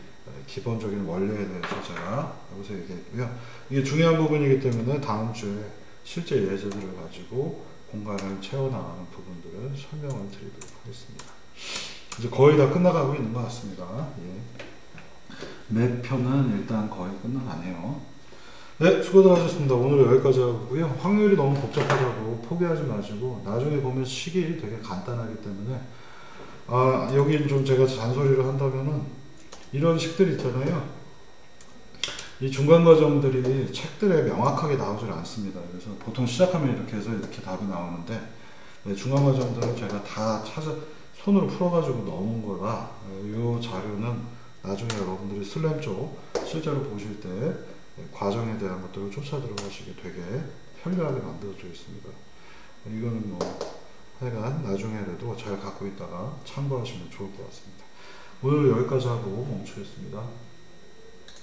기본적인 원리에 대해서 제가 여기서 얘기했고요. 이게 중요한 부분이기 때문에 다음 주에 실제 예제들을 가지고 공간을 채워나가는 부분들을 설명을 드리도록 하겠습니다. 이제 거의 다 끝나가고 있는 것 같습니다. 맵 편은 일단 거의 끝나가네요. 네, 수고들 하셨습니다. 오늘 여기까지 하고요. 확률이 너무 복잡하다고 포기하지 마시고 나중에 보면 식이 되게 간단하기 때문에 여기 좀 제가 잔소리를 한다면은 이런 식들 있잖아요. 이 중간 과정들이 책들에 명확하게 나오질 않습니다. 그래서 보통 시작하면 이렇게 해서 이렇게 답이 나오는데 중간 과정들을 제가 다 손으로 풀어가지고 넣어놓은 거라 이 자료는 나중에 여러분들이 슬램 쪽 실제로 보실 때 과정에 대한 것들을 쫓아 들어가시기 되게 편리하게 만들어져 있습니다. 이거는 하여간 나중에라도 잘 갖고 있다가 참고하시면 좋을 것 같습니다. 오늘 여기까지 하고 멈추겠습니다.